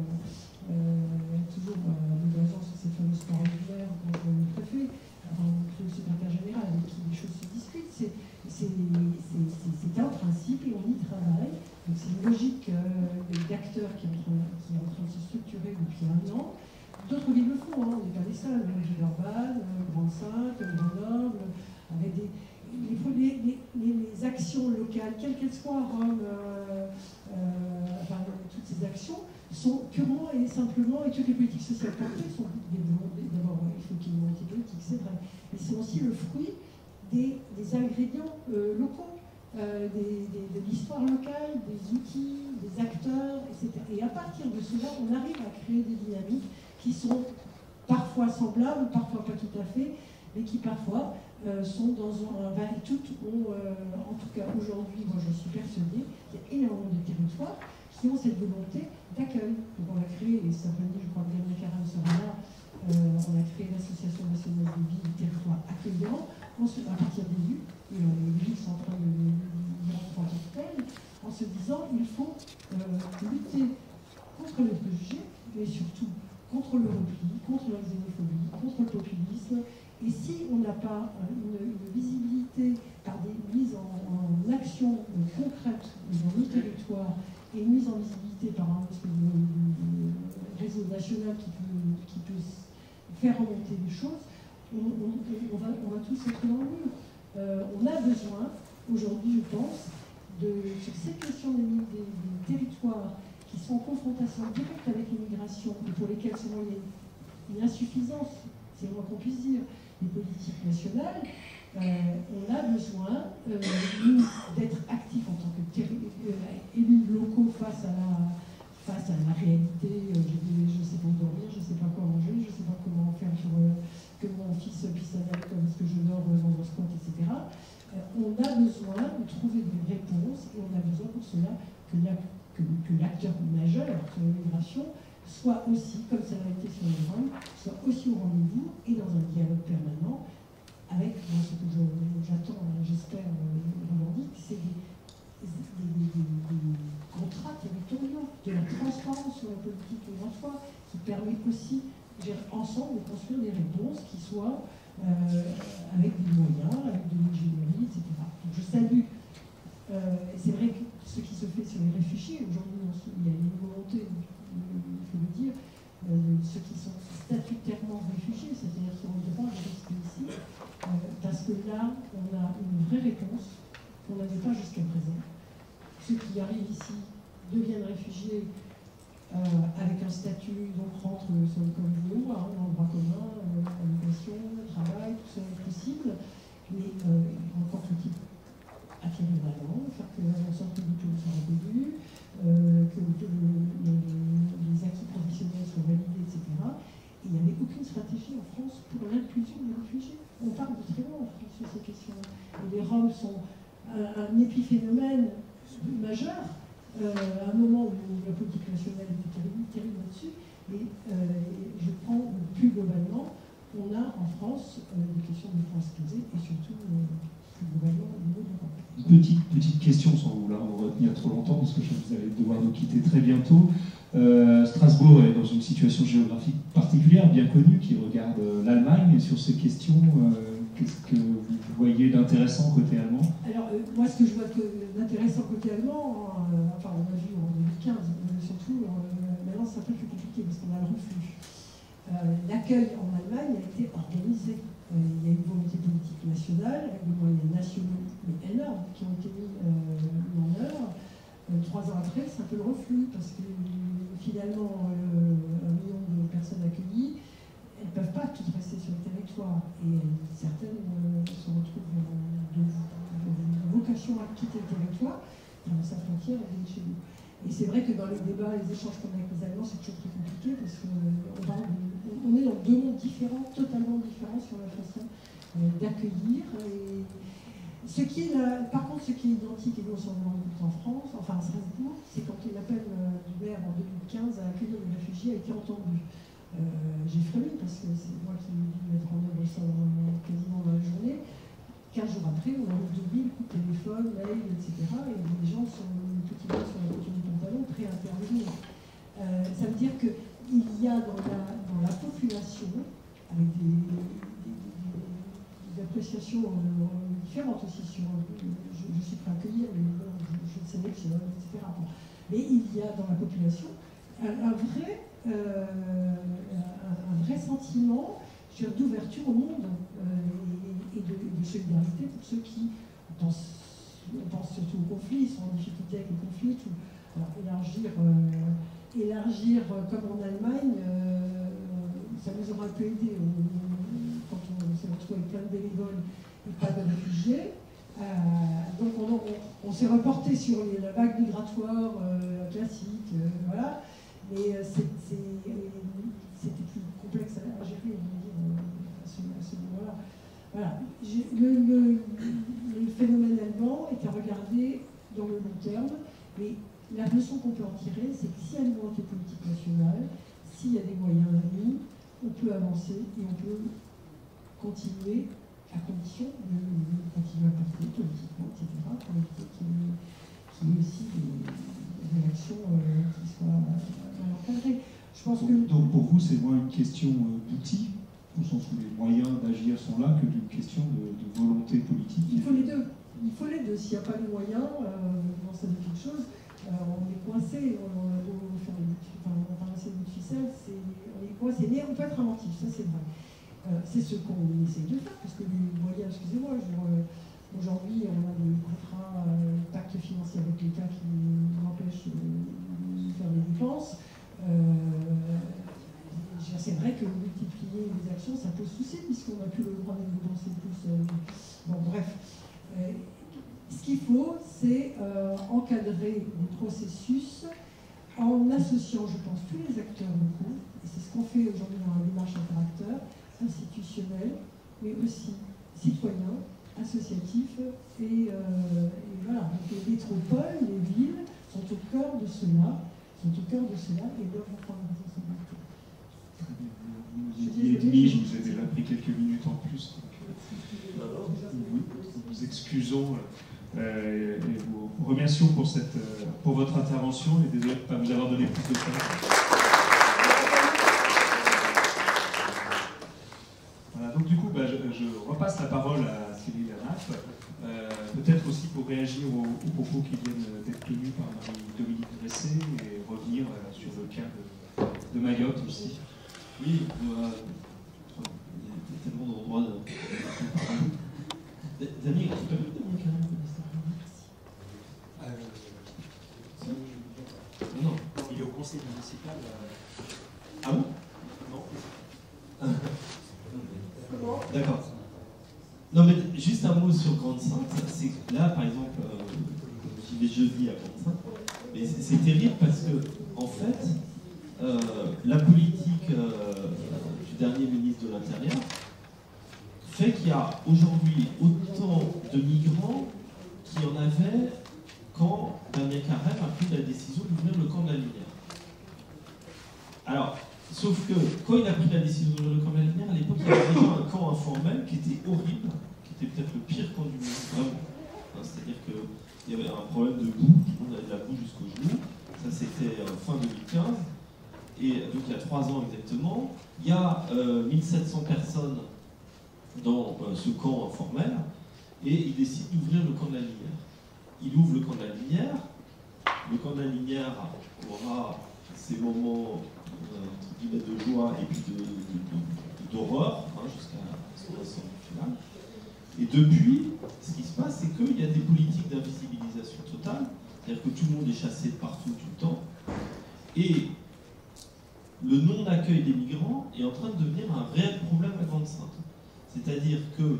toujours avec raison sur cette fameuse parole d'hiver, quand le préfet, le secrétaire général avec qui les choses se discutent, c'est un principe et on y travaille. Donc c'est une logique d'acteurs qui est en train de se structurer depuis un an. D'autres villes le font, hein, on n'est pas les seuls. Villeurbanne, Grande-Sainte, Grenoble, avec les actions locales, quelles qu'elles soient, Rome, enfin, toutes ces actions sont purement et simplement, et toutes les politiques sociales portées sont d'abord, il faut qu'il y ait une volonté politique, c'est vrai, mais c'est aussi le fruit des ingrédients locaux, de l'histoire locale, des outils, des acteurs, etc. Et à partir de cela, on arrive à créer des dynamiques qui sont parfois semblables, parfois pas tout à fait, mais qui parfois sont dans un... et toutes ont, en tout cas aujourd'hui, moi je suis persuadée, qu'il y a énormément de territoires qui ont cette volonté d'accueil. Donc on a créé, et ça peut dire, je crois que Daniel Caram sera là, on a créé l'Association nationale des villes et territoires accueillants, ensuite à partir des villes, et les villes sont en train de rentrer en tant que telles, en se disant il faut lutter contre les préjugés, mais surtout contre le repli, contre la xénophobie, contre le populisme. Et si on n'a pas une visibilité par des mises en action concrètes dans nos territoires et une mise en visibilité par un réseau national qui peut faire remonter les choses, on va tous être dans le mur. On a besoin, aujourd'hui je pense, sur ces questions des territoires qui sont en confrontation directe avec l'immigration et pour lesquels souvent il y a une insuffisance, c'est le moins qu'on puisse dire, des politiques nationales, on a besoin d'être actifs en tant qu'élus locaux face à la réalité. Je ne sais pas dormir, je ne sais pas quoi manger, je ne sais pas comment faire pour que mon fils puisse aller parce que je dors dans un squat, etc. On a besoin de trouver des réponses et on a besoin pour cela que l'acteur majeur sur l'immigration soit aussi, comme ça l'a été sur les Roms, soit aussi au rendez-vous et dans un dialogue permanent avec ce que j'attends, j'espère, revendique, c'est des contrats territoriaux, de la transparence sur la politique migratoire qui permet aussi, ensemble, de construire des réponses qui soient avec des moyens, avec de l'ingénierie, etc. Donc je salue, c'est vrai que ce qui se fait sur les réfugiés, aujourd'hui il y a une volonté, il faut le dire, ceux qui sont statutairement réfugiés, c'est-à-dire qui ont le droit de rester ici, parce que là, on a une vraie réponse qu'on n'avait pas jusqu'à présent. Ceux qui arrivent ici deviennent réfugiés avec un statut, donc rentrent comme vous, dans le droit commun, l'éducation, le travail, tout ça est possible, mais encore faut-il acquérir la langue, faire que la sorte de diplôme soit reconnue, que les acquis professionnels soient validés, etc. Et il n'y avait aucune stratégie en France pour l'inclusion des réfugiés. On part de très loin en France sur ces questions-là. Les Roms sont un épiphénomène majeur, à un moment où la politique nationale était terrible là-dessus, mais je prends plus globalement, on a en France des questions de transposées et surtout plus globalement au niveau de l'Europe. Petite question sans vouloir vous retenir trop longtemps, parce que je sais que vous allez devoir nous quitter très bientôt. Strasbourg est dans une situation géographique particulière, bien connue, qui regarde l'Allemagne. Et sur ces questions, qu'est-ce que vous voyez d'intéressant côté allemand? Alors, moi, ce que je vois d'intéressant côté allemand, enfin, on a vu en 2015, surtout, maintenant c'est un peu plus compliqué parce qu'on a le reflux. L'accueil en Allemagne a été organisé. Il y a une volonté politique nationale, avec des moyens nationaux mais énormes qui ont été mis en œuvre. 3 ans après, c'est un peu le reflux, parce que finalement, 1 million de personnes accueillies, elles ne peuvent pas toutes rester sur le territoire. Et certaines se retrouvent de vocation à quitter le territoire, dans sa frontière et chez nous. Et c'est vrai que dans les débats, les échanges qu'on a avec les Allemands, c'est toujours très compliqué, parce qu'on est dans 2 mondes différents, totalement différents sur la façon d'accueillir. Par contre, ce qui est identique, et nous on s'en rend compte en France, enfin à Strasbourg, c'est quand l'appel du maire en 2015 à accueillir les réfugiés a été entendu. J'ai frémi parce que c'est moi qui ai dû mettre en œuvre ça quasiment dans la journée. 15 jours après, on arrive de ville, coup de téléphone, mail, etc. Et les gens sont les petits bras sur la couture du pantalon, prêts à intervenir. Ça veut dire qu'il y a dans la population, avec des appréciations différentes aussi sur je suis prêt à accueillir, mais bon, je sélectionne, etc. Mais il y a dans la population un vrai sentiment d'ouverture au monde et de solidarité pour ceux qui pensent surtout au conflit, sont en difficulté avec le conflit. Alors, élargir comme en Allemagne, ça nous aura un peu aidé quand on s'est retrouvé avec plein de bénévoles et pas de réfugiés. Donc on s'est reporté sur la vague migratoire classique, voilà. Mais c'était plus complexe à gérer, on va dire, à ce niveau-là. Voilà. Le phénomène allemand est à regarder dans le long terme, mais la leçon qu'on peut en tirer, c'est que s'il y a une volonté politique nationale, s'il y a des moyens mis, on peut avancer et on peut continuer à condition de continuer à porter politiquement, etc., pour éviter qu'il y ait aussi des réactions qui soient mal encadrées. Je pense que... Donc pour vous, c'est moins une question d'outils, au sens où les moyens d'agir sont là, que d'une question de volonté politique. Il faut les deux. Il faut les deux. S'il n'y a pas les moyens, ça dit quelque chose. On est coincé, on va passer une ficelle, on est coincé, mais on peut être inventif, ça c'est vrai. C'est ce qu'on essaye de faire, parce que les moyens, excusez-moi, aujourd'hui on a des contrats, pacte financier avec l'État qui nous empêche de faire des dépenses. C'est vrai que multiplier les actions, ça pose souci, puisqu'on n'a plus le droit de dépenser plus. Bon, bref. Ce qu'il faut, c'est encadrer les processus en associant, je pense, tous les acteurs locaux, et c'est ce qu'on fait aujourd'hui dans la démarche à caractère institutionnel, mais aussi citoyens, associatifs, et voilà. Donc les métropoles, les villes sont au cœur de cela, et doivent en prendre la responsabilité. Vous étiez et demi, je vous ai déjà pris quelques minutes en plus. Nous vous excusons et vous remercions pour votre intervention et désolé de ne pas vous avoir donné plus de temps. Voilà, donc du coup, je repasse la parole à Cyril Hanaf, peut-être aussi pour réagir aux propos qui viennent d'être tenus par Marie-Dominique Dressé et revenir sur le cas de Mayotte aussi. Oui, il y a tellement d'endroits de parler. Damien, tu peux me donner carrément non. Il est au conseil municipal. Ah bon? Non. Comment? D'accord. Non, mais juste un mot sur Grande-Synthe. C'est que là, par exemple, j'y vais jeudi à Grande-Synthe, mais c'est terrible parce que, en fait, la politique du dernier ministre de l'Intérieur fait qu'il y a aujourd'hui autant de migrants qu'il y en avait quand Damien Carrère a pris la décision d'ouvrir le camp de la Lumière. Alors, sauf que quand il a pris la décision d'ouvrir le camp de la Lumière, à l'époque, il y avait déjà un camp informel qui était horrible, qui était peut-être le pire camp du monde, vraiment. C'est-à-dire qu'il y avait un problème de boue, tout le monde avait de la boue jusqu'au genou. Ça, c'était fin 2015. Et donc, il y a 3 ans exactement. Il y a 1700 personnes dans ce camp informel, et il décide d'ouvrir le camp de la Lumière. Il ouvre le camp de la Lumière. Le camp de la Lumière aura ces moments entre guillemets de joie et puis d'horreur, jusqu'à son assemblée finale. Et depuis, ce qui se passe, c'est qu'il y a des politiques d'invisibilisation totale, c'est-à-dire que tout le monde est chassé de partout tout le temps, et le non-accueil des migrants est en train de devenir un réel problème à Grande-Synthe. C'est-à-dire que,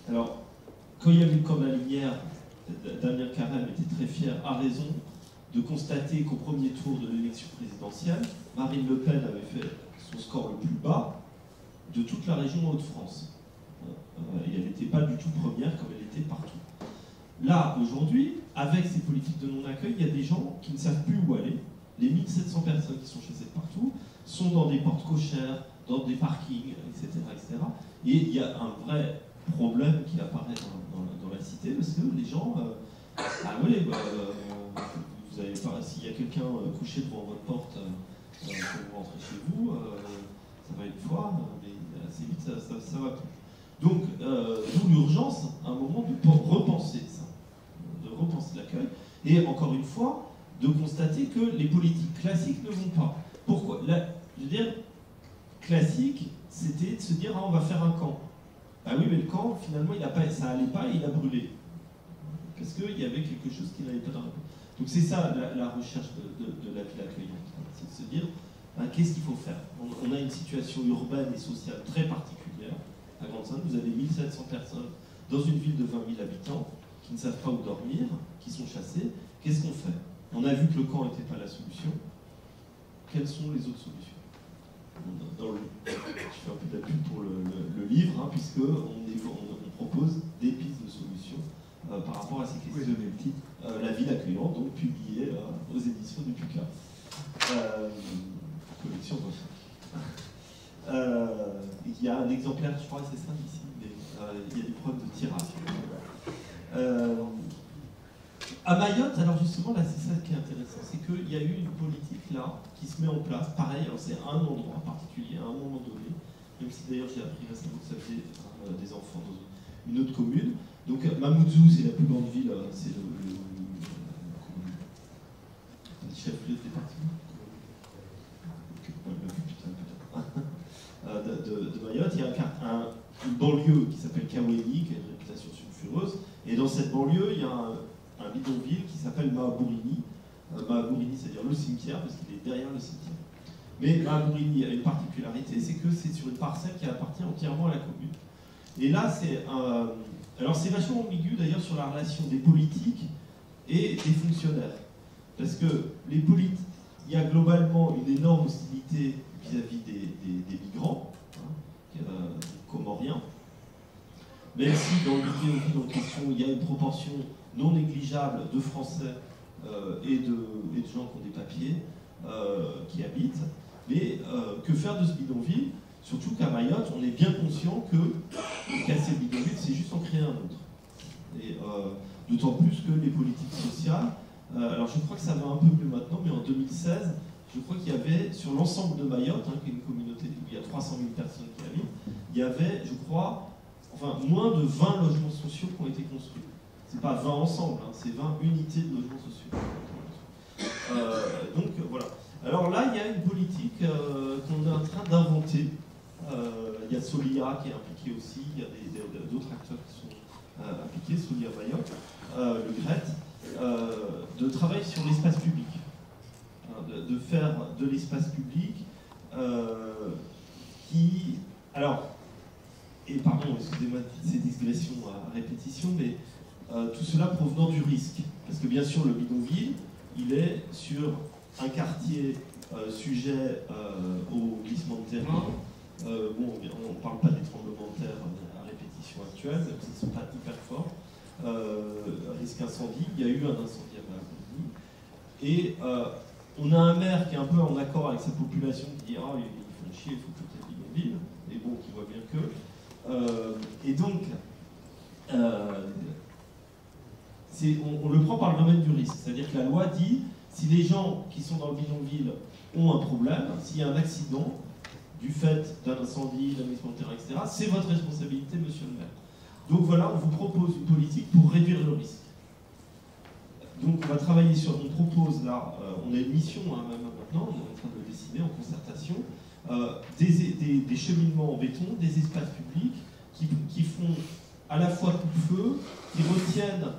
alors, quand il y avait le camp de la Lumière, Damien Carrère était très fier, à raison, de constater qu'au premier tour de l'élection présidentielle, Marine Le Pen avait fait son score le plus bas de toute la région Hauts-de-France. Et elle n'était pas du tout première comme elle était partout. Là, aujourd'hui, avec ces politiques de non-accueil, il y a des gens qui ne savent plus où aller. Les 1700 personnes qui sont chassées de partout sont dans des portes cochères, dans des parkings, etc., etc. Et il y a un vrai problème qui apparaît dans la cité, parce que les gens... vous avez pas, s'il y a quelqu'un couché devant votre porte quand vous rentrez chez vous, ça va une fois, mais assez vite ça va plus. Donc, d'où l'urgence, à un moment, de repenser ça, de repenser l'accueil, et encore une fois, de constater que les politiques classiques ne vont pas. Pourquoi? Je veux dire, classique, c'était de se dire, ah, on va faire un camp. Ah oui, mais le camp, finalement, ça allait pas et il a brûlé. Parce qu'il y avait quelque chose qui n'allait pas dans la peau. Donc c'est ça la recherche de la ville accueillante. C'est de se dire, qu'est-ce qu'il faut faire? On a une situation urbaine et sociale très particulière. À Grande-Sainte, vous avez 1700 personnes dans une ville de 20 000 habitants qui ne savent pas où dormir, qui sont chassés. Qu'est-ce qu'on fait? On a vu que le camp n'était pas la solution. Quelles sont les autres solutions? Je fais un peu de la pub pour le livre, hein, puisqu'on propose des pistes de solutions par rapport à ces questions. Vous pouvez donner le titre. La ville accueillante, donc publiée aux éditions du PUCA. Collection de il y a un exemplaire, je crois que c'est ça ici, mais il y a des problèmes de tirage. À Mayotte, alors justement, là c'est ça qui est intéressant, c'est qu'il y a eu une politique là qui se met en place, pareil, c'est un endroit particulier, à un moment donné, même si d'ailleurs j'ai appris récemment que ça faisait des enfants dans une autre commune. Donc Mamoudzou, c'est la plus grande ville, c'est le chef-lieu de département de Mayotte. Il y a une banlieue qui s'appelle Kaweni, qui a une réputation sulfureuse, et dans cette banlieue, il y a un bidonville qui s'appelle Mahabourini. Mahabourini, c'est-à-dire le cimetière, parce qu'il est derrière le cimetière. Mais Mahabourini a une particularité, c'est que c'est sur une parcelle qui appartient entièrement à la commune. Et là, alors c'est vachement ambigu d'ailleurs sur la relation des politiques et des fonctionnaires. Parce que il y a globalement une énorme hostilité vis-à-vis des migrants, comoriens, même si dans l'idée en question, il y a une proportion non négligeable de Français et de gens qui ont des papiers qui habitent. Mais que faire de ce bidonville? Surtout qu'à Mayotte, on est bien conscient que casser le bidonville, c'est juste en créer un autre. Et d'autant plus que les politiques sociales, alors je crois que ça va un peu mieux maintenant, mais en 2016, je crois qu'il y avait, sur l'ensemble de Mayotte, qui est une communauté où il y a 300 000 personnes qui habitent, il y avait, je crois, moins de 20 logements sociaux qui ont été construits. C'est pas 20 ensemble, c'est 20 unités de logements sociaux. Donc voilà. Alors là, il y a une politique qu'on est en train d'inventer. Il y a Solia qui est impliqué aussi, il y a d'autres acteurs qui sont impliqués, Solia Mayotte, le GRET, de travailler sur l'espace public, de faire de l'espace public qui... Alors, et pardon, excusez-moi ces digressions à répétition, mais tout cela provenant du risque. Parce que bien sûr, le bidonville, il est sur un quartier sujet au glissement de terrain. On ne parle pas des tremblements de terre à répétition actuelle, même s'ils ne sont pas hyper forts. Risque incendie, il y a eu un incendie à Mahabourini. Et on a un maire qui est un peu en accord avec sa population, qui dit « Ah, ils font chier, il faut peut-être bidonville », et bon, qui voit bien que... et donc, on le prend par le domaine du risque. C'est-à-dire que la loi dit, si les gens qui sont dans le bidonville ont un problème, s'il y a un accident, du fait d'un incendie, d'un glissement de terrain, etc., c'est votre responsabilité, monsieur le maire. Donc voilà, on vous propose une politique pour réduire le risque. Donc on va travailler sur, on propose là, on a une mission même maintenant, on est en train de le décider en concertation, des cheminements en béton, des espaces publics qui font à la fois coupe-feu, qui retiennent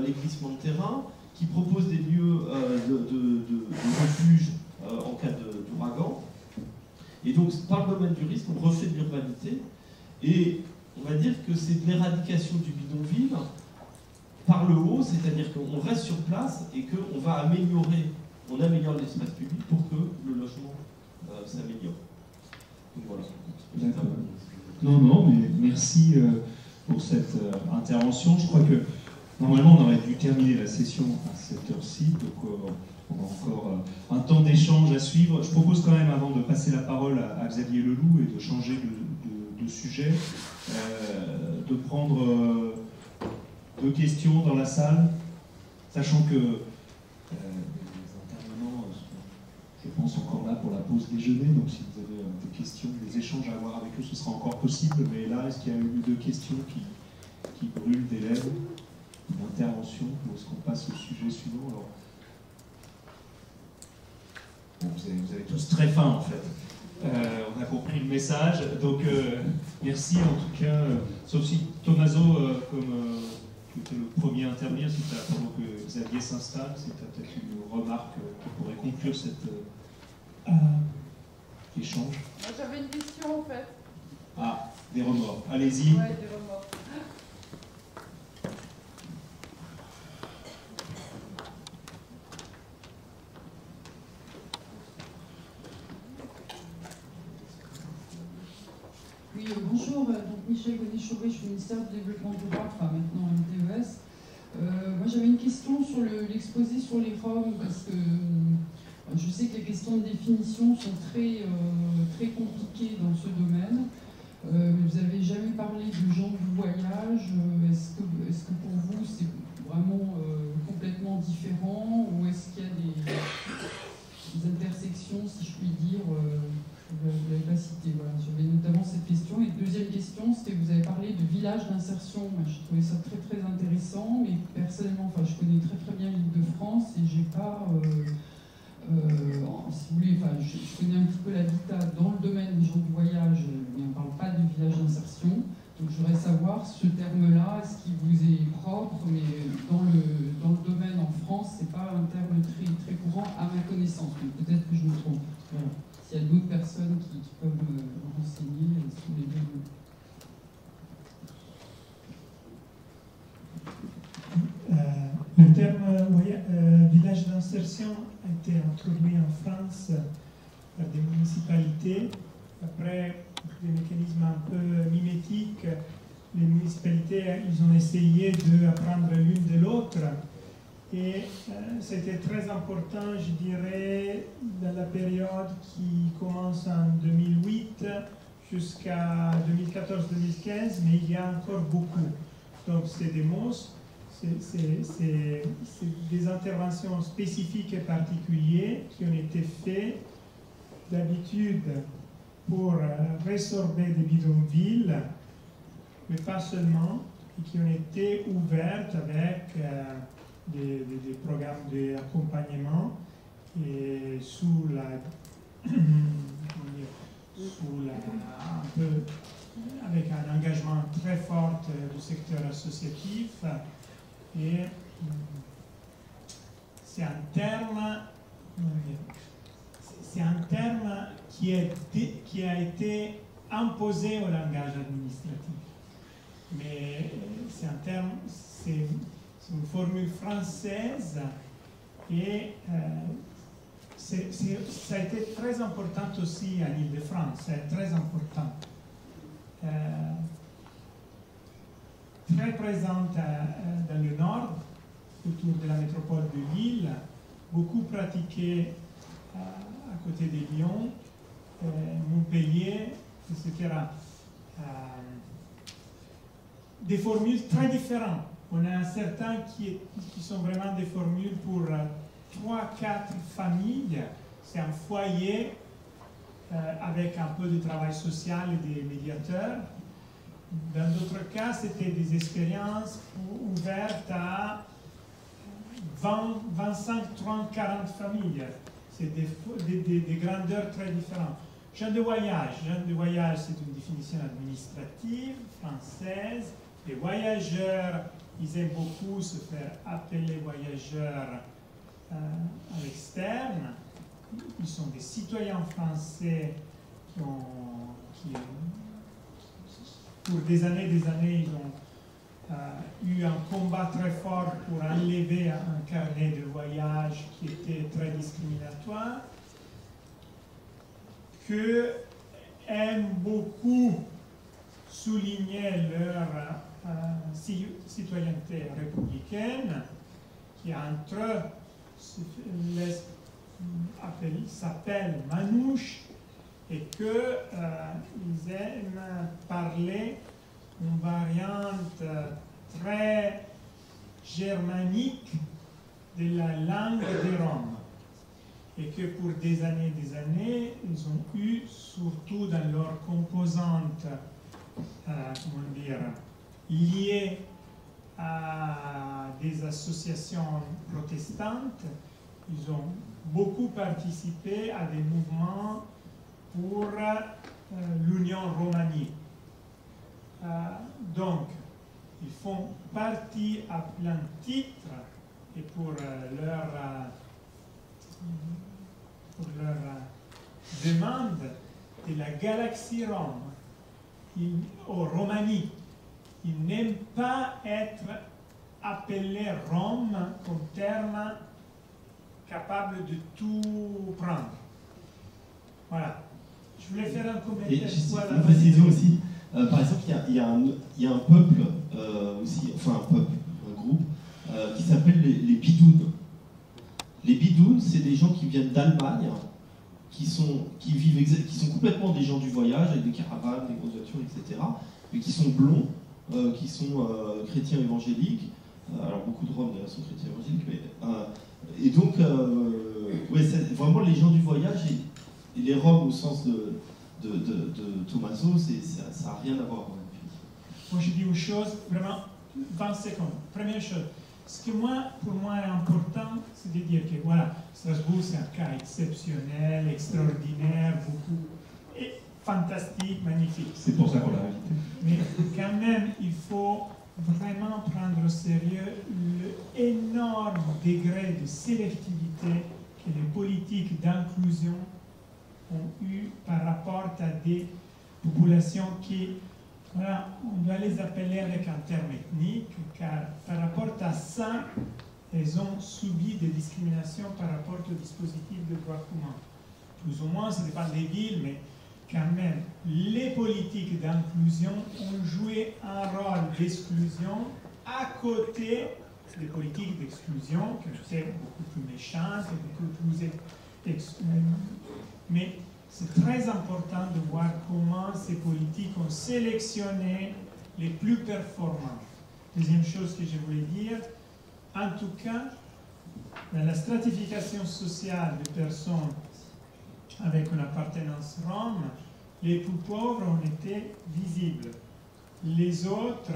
les glissements de terrain, qui proposent des lieux de refuge en cas d'ouragan. Et donc, par le domaine du risque, on refait de l'urbanité. Et on va dire que c'est de l'éradication du bidonville par le haut, c'est-à-dire qu'on reste sur place et qu'on va on améliore l'espace public pour que le logement s'améliore. Donc voilà. Non, mais merci pour cette intervention. Je crois que normalement on aurait dû terminer la session à cette heure-ci, donc on a encore un temps d'échange à suivre. Je propose quand même, avant de passer la parole à Xavier Leloup et de changer de sujet, de prendre 2 questions dans la salle, sachant que les intervenants sont, je pense, encore là pour la pause déjeuner, donc si vous avez des questions, des échanges à avoir avec eux, ce sera encore possible. Mais là, est-ce qu'il y a eu 2 questions qui brûlent des lèvres, une intervention, ou est-ce qu'on passe au sujet suivant? Alors, bon, vous avez tous très faim en fait. On a compris le message, donc merci en tout cas, sauf si Tommaso, tu étais le premier à intervenir, c'est pendant que Xavier s'installe, c'est peut-être une remarque qui pourrait conclure cet échange. Moi j'avais une question en fait. Ah, des remords, allez-y. Ouais, des remords. Oui, bonjour, donc Michel Gonnet-Chauvet, je suis au ministère du Développement Durable, enfin maintenant MTES. Moi j'avais une question sur l'exposé sur les Roms, parce que je sais que les questions de définition sont très, très compliquées dans ce domaine. Vous n'avez jamais parlé de gens du voyage. Est-ce que pour vous c'est vraiment complètement différent, ou est-ce qu'il y a des intersections, si je puis dire, vous ne l'avez pas cité, voilà. J'avais notamment cette question. Et deuxième question, c'était que vous avez parlé de village d'insertion. J'ai trouvé ça très très intéressant, mais personnellement, enfin, je connais très très bien l'Île-de-France et j'ai pas, si vous voulez, enfin, je connais un petit peu l'habitat dans le domaine des gens du voyage, mais on ne parle pas de village d'insertion. Donc je voudrais savoir ce terme-là, est-ce qu'il vous est propre, mais dans le domaine en France, c'est pas un terme très très courant à ma connaissance. Peut-être que je me trompe. Voilà. S'il y a d'autres personnes qui peuvent me renseigner sur les deux. Le terme village d'insertion a été introduit en France par des municipalités. Après, des mécanismes un peu mimétiques, les municipalités ils ont essayé d'apprendre l'une de l'autre. Et c'était très important, je dirais, dans la période qui commence en 2008 jusqu'à 2014-2015, mais il y a encore beaucoup. Donc c'est des mots, c'est des interventions spécifiques et particulières qui ont été faites d'habitude pour résorber des bidonvilles, mais pas seulement, et qui ont été ouvertes avec des programmes d'accompagnement et avec un engagement très fort du secteur associatif. Et c'est un terme qui a été imposé au langage administratif. Mais c'est un terme, c'est une formule française et ça a été très important aussi à l'Île-de-France, c'est très important. Très présente dans le nord, autour de la métropole de Lille, beaucoup pratiquée à côté de Lyon, Montpellier, etc. Des formules très différentes. On a certains qui sont vraiment des formules pour 3-4 familles. C'est un foyer avec un peu de travail social et des médiateurs. Dans d'autres cas, c'était des expériences ouvertes à 20, 25, 30, 40 familles. C'est des grandeurs très différentes. Gens de voyage, c'est une définition administrative française. Les voyageurs, ils aiment beaucoup se faire appeler voyageurs à l'externe. Ils sont des citoyens français qui pour des années, ils ont eu un combat très fort pour enlever un carnet de voyage qui était très discriminatoire, que aiment beaucoup souligner leur citoyenneté républicaine, qui entre eux s'appelle manouche, et qu'ils aiment parler une variante très germanique de la langue des Roms. Et que pour des années, ils ont eu, surtout dans leur composante, liée à des associations protestantes, ils ont beaucoup participé à des mouvements pour l'Union romanique. Donc, ils font partie à plein titre, et pour leur demande de la galaxie Rome, au Roumanie. Ils n'aiment pas être appelés Rome comme terme capable de tout prendre. Voilà. Je voulais faire un commentaire. Et juste voilà, une précision aussi. Par exemple, il y a un peuple aussi, enfin un groupe qui s'appelle les Bidounes. Les Bidounes, c'est des gens qui viennent d'Allemagne, qui sont complètement des gens du voyage, avec des caravanes, des grosses voitures, etc., mais qui sont blonds, qui sont chrétiens évangéliques. Alors beaucoup de Roms d'ailleurs sont chrétiens évangéliques, mais et donc ouais, c'est vraiment les gens du voyage et les Roms au sens de Tommaso, ça n'a rien à voir. Moi je dis une chose, vraiment 20 secondes. Première chose, ce qui pour moi est important, c'est de dire que voilà, Strasbourg c'est un cas exceptionnel, extraordinaire, beaucoup, et fantastique, magnifique. C'est pour ça qu'on l'a invité. Mais quand même, il faut vraiment prendre au sérieux l'énorme degré de sélectivité que les politiques d'inclusion ont eu par rapport à des populations qui, voilà, on doit les appeler avec un terme ethnique, car par rapport à ça, elles ont subi des discriminations par rapport au dispositif de droit commun. Plus ou moins, ça dépend des villes, mais quand même, les politiques d'inclusion ont joué un rôle d'exclusion à côté des politiques d'exclusion, que je sais beaucoup plus méchantes et beaucoup plus... Mais c'est très important de voir comment ces politiques ont sélectionné les plus performants. Deuxième chose que je voulais dire, en tout cas, dans la stratification sociale des personnes avec une appartenance rome, les plus pauvres ont été visibles. Les autres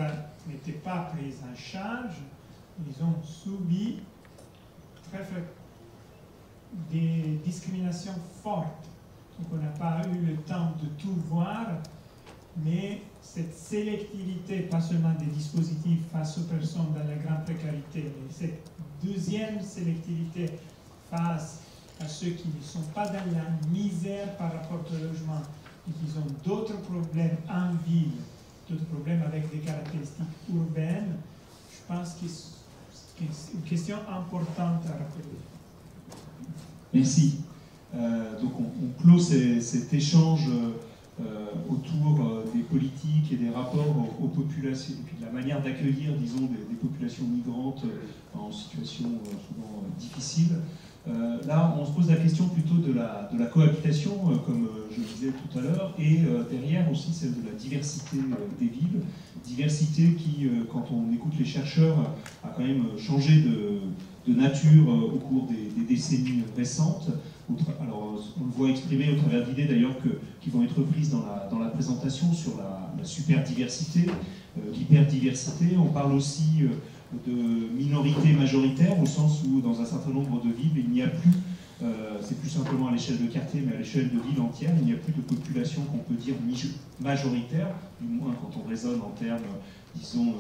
n'étaient pas pris en charge, ils ont subi des discriminations fortes. Donc on n'a pas eu le temps de tout voir, mais cette sélectivité, pas seulement des dispositifs face aux personnes dans la grande précarité, mais cette deuxième sélectivité face à ceux qui ne sont pas dans la misère par rapport au logement et qui ont d'autres problèmes en ville, d'autres problèmes avec des caractéristiques urbaines, je pense que c'est une question importante à rappeler. Merci. Donc on clôt cet échange autour des politiques et des rapports aux populations, et puis de la manière d'accueillir, disons, des populations migrantes en situation souvent difficile. Là, on se pose la question plutôt de la cohabitation, comme je le disais tout à l'heure, et derrière aussi celle de la diversité des villes. Diversité qui, quand on écoute les chercheurs, a quand même changé de nature au cours des décennies récentes. Alors, on le voit exprimé au travers d'idées d'ailleurs qui vont être prises dans la présentation sur la superdiversité, l'hyperdiversité. On parle aussi de minorité majoritaire, au sens où dans un certain nombre de villes, il n'y a plus, c'est plus simplement à l'échelle de quartier, mais à l'échelle de ville entière, il n'y a plus de population qu'on peut dire majoritaire, du moins quand on raisonne en termes, disons,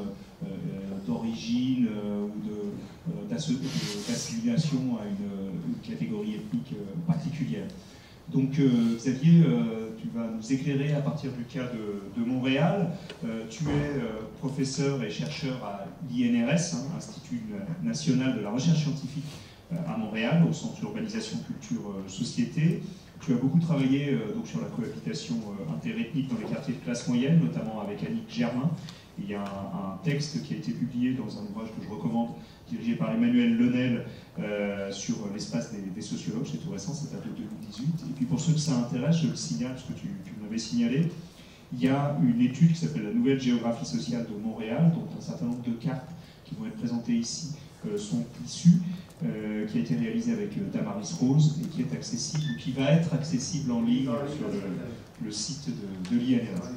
d'origine ou d'assimilation à une catégorie ethnique particulière. Donc Xavier, tu vas nous éclairer à partir du cas de Montréal. Tu es professeur et chercheur à l'INRS, Institut national de la recherche scientifique à Montréal, au Centre Urbanisation Culture Société. Tu as beaucoup travaillé donc sur la cohabitation interethnique dans les quartiers de classe moyenne, notamment avec Annick Germain. Il y a un texte qui a été publié dans un ouvrage que je recommande, dirigé par Emmanuel Lenel, sur l'espace des sociologues. C'est tout récent, c'est date de 2018. Et puis pour ceux que ça intéresse, je le signale, parce que tu me l'avais signalé, il y a une étude qui s'appelle la Nouvelle géographie sociale de Montréal, dont un certain nombre de cartes qui vont être présentées ici sont issues, qui a été réalisée avec Damaris Rose et qui est accessible, ou qui va être accessible en ligne sur le site de l'INRS.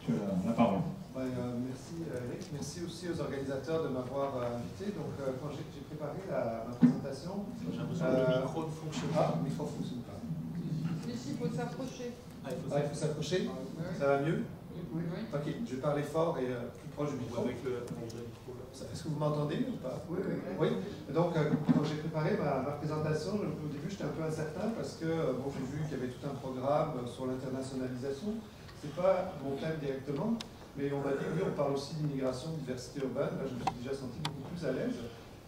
Tu as la parole. Merci Eric, merci aussi aux organisateurs de m'avoir invité. Donc quand j'ai préparé ma présentation, j'ai l'impression que le micro ne fonctionne pas. Le micro ne fonctionne pas. Ici, il faut s'approcher. Il faut s'approcher. Ça va mieux? Oui. Ok, je vais parler fort et plus proche du micro. Avec le micro là. Est-ce que vous m'entendez ou pas? Oui. Donc, quand j'ai préparé ma présentation, au début, j'étais un peu incertain parce que j'ai vu qu'il y avait tout un programme sur l'internationalisation. C'est pas mon thème directement, mais on m'a dit, oui, on parle aussi d'immigration, de diversité urbaine. Là, je me suis déjà senti beaucoup plus à l'aise.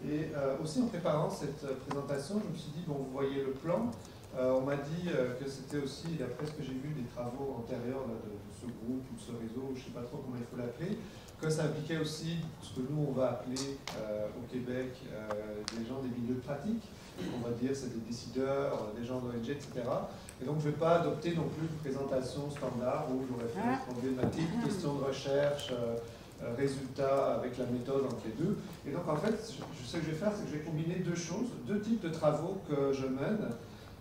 Et aussi, en préparant cette présentation, je me suis dit, bon, vous voyez le plan. On m'a dit que c'était aussi, d'après ce que j'ai vu des travaux antérieurs là, de ce groupe ou de ce réseau, je ne sais pas trop comment il faut l'appeler, que ça impliquait aussi ce que nous on va appeler au Québec des gens des milieux pratiques. On va dire c'est des décideurs, des gens d'ONG, etc. Et donc je ne vais pas adopter non plus une présentation standard où j'aurais fait une problématique, question de recherche, résultats avec la méthode entre les deux. Et donc en fait, ce que je vais faire, c'est que je vais combiner deux choses, deux types de travaux que je mène.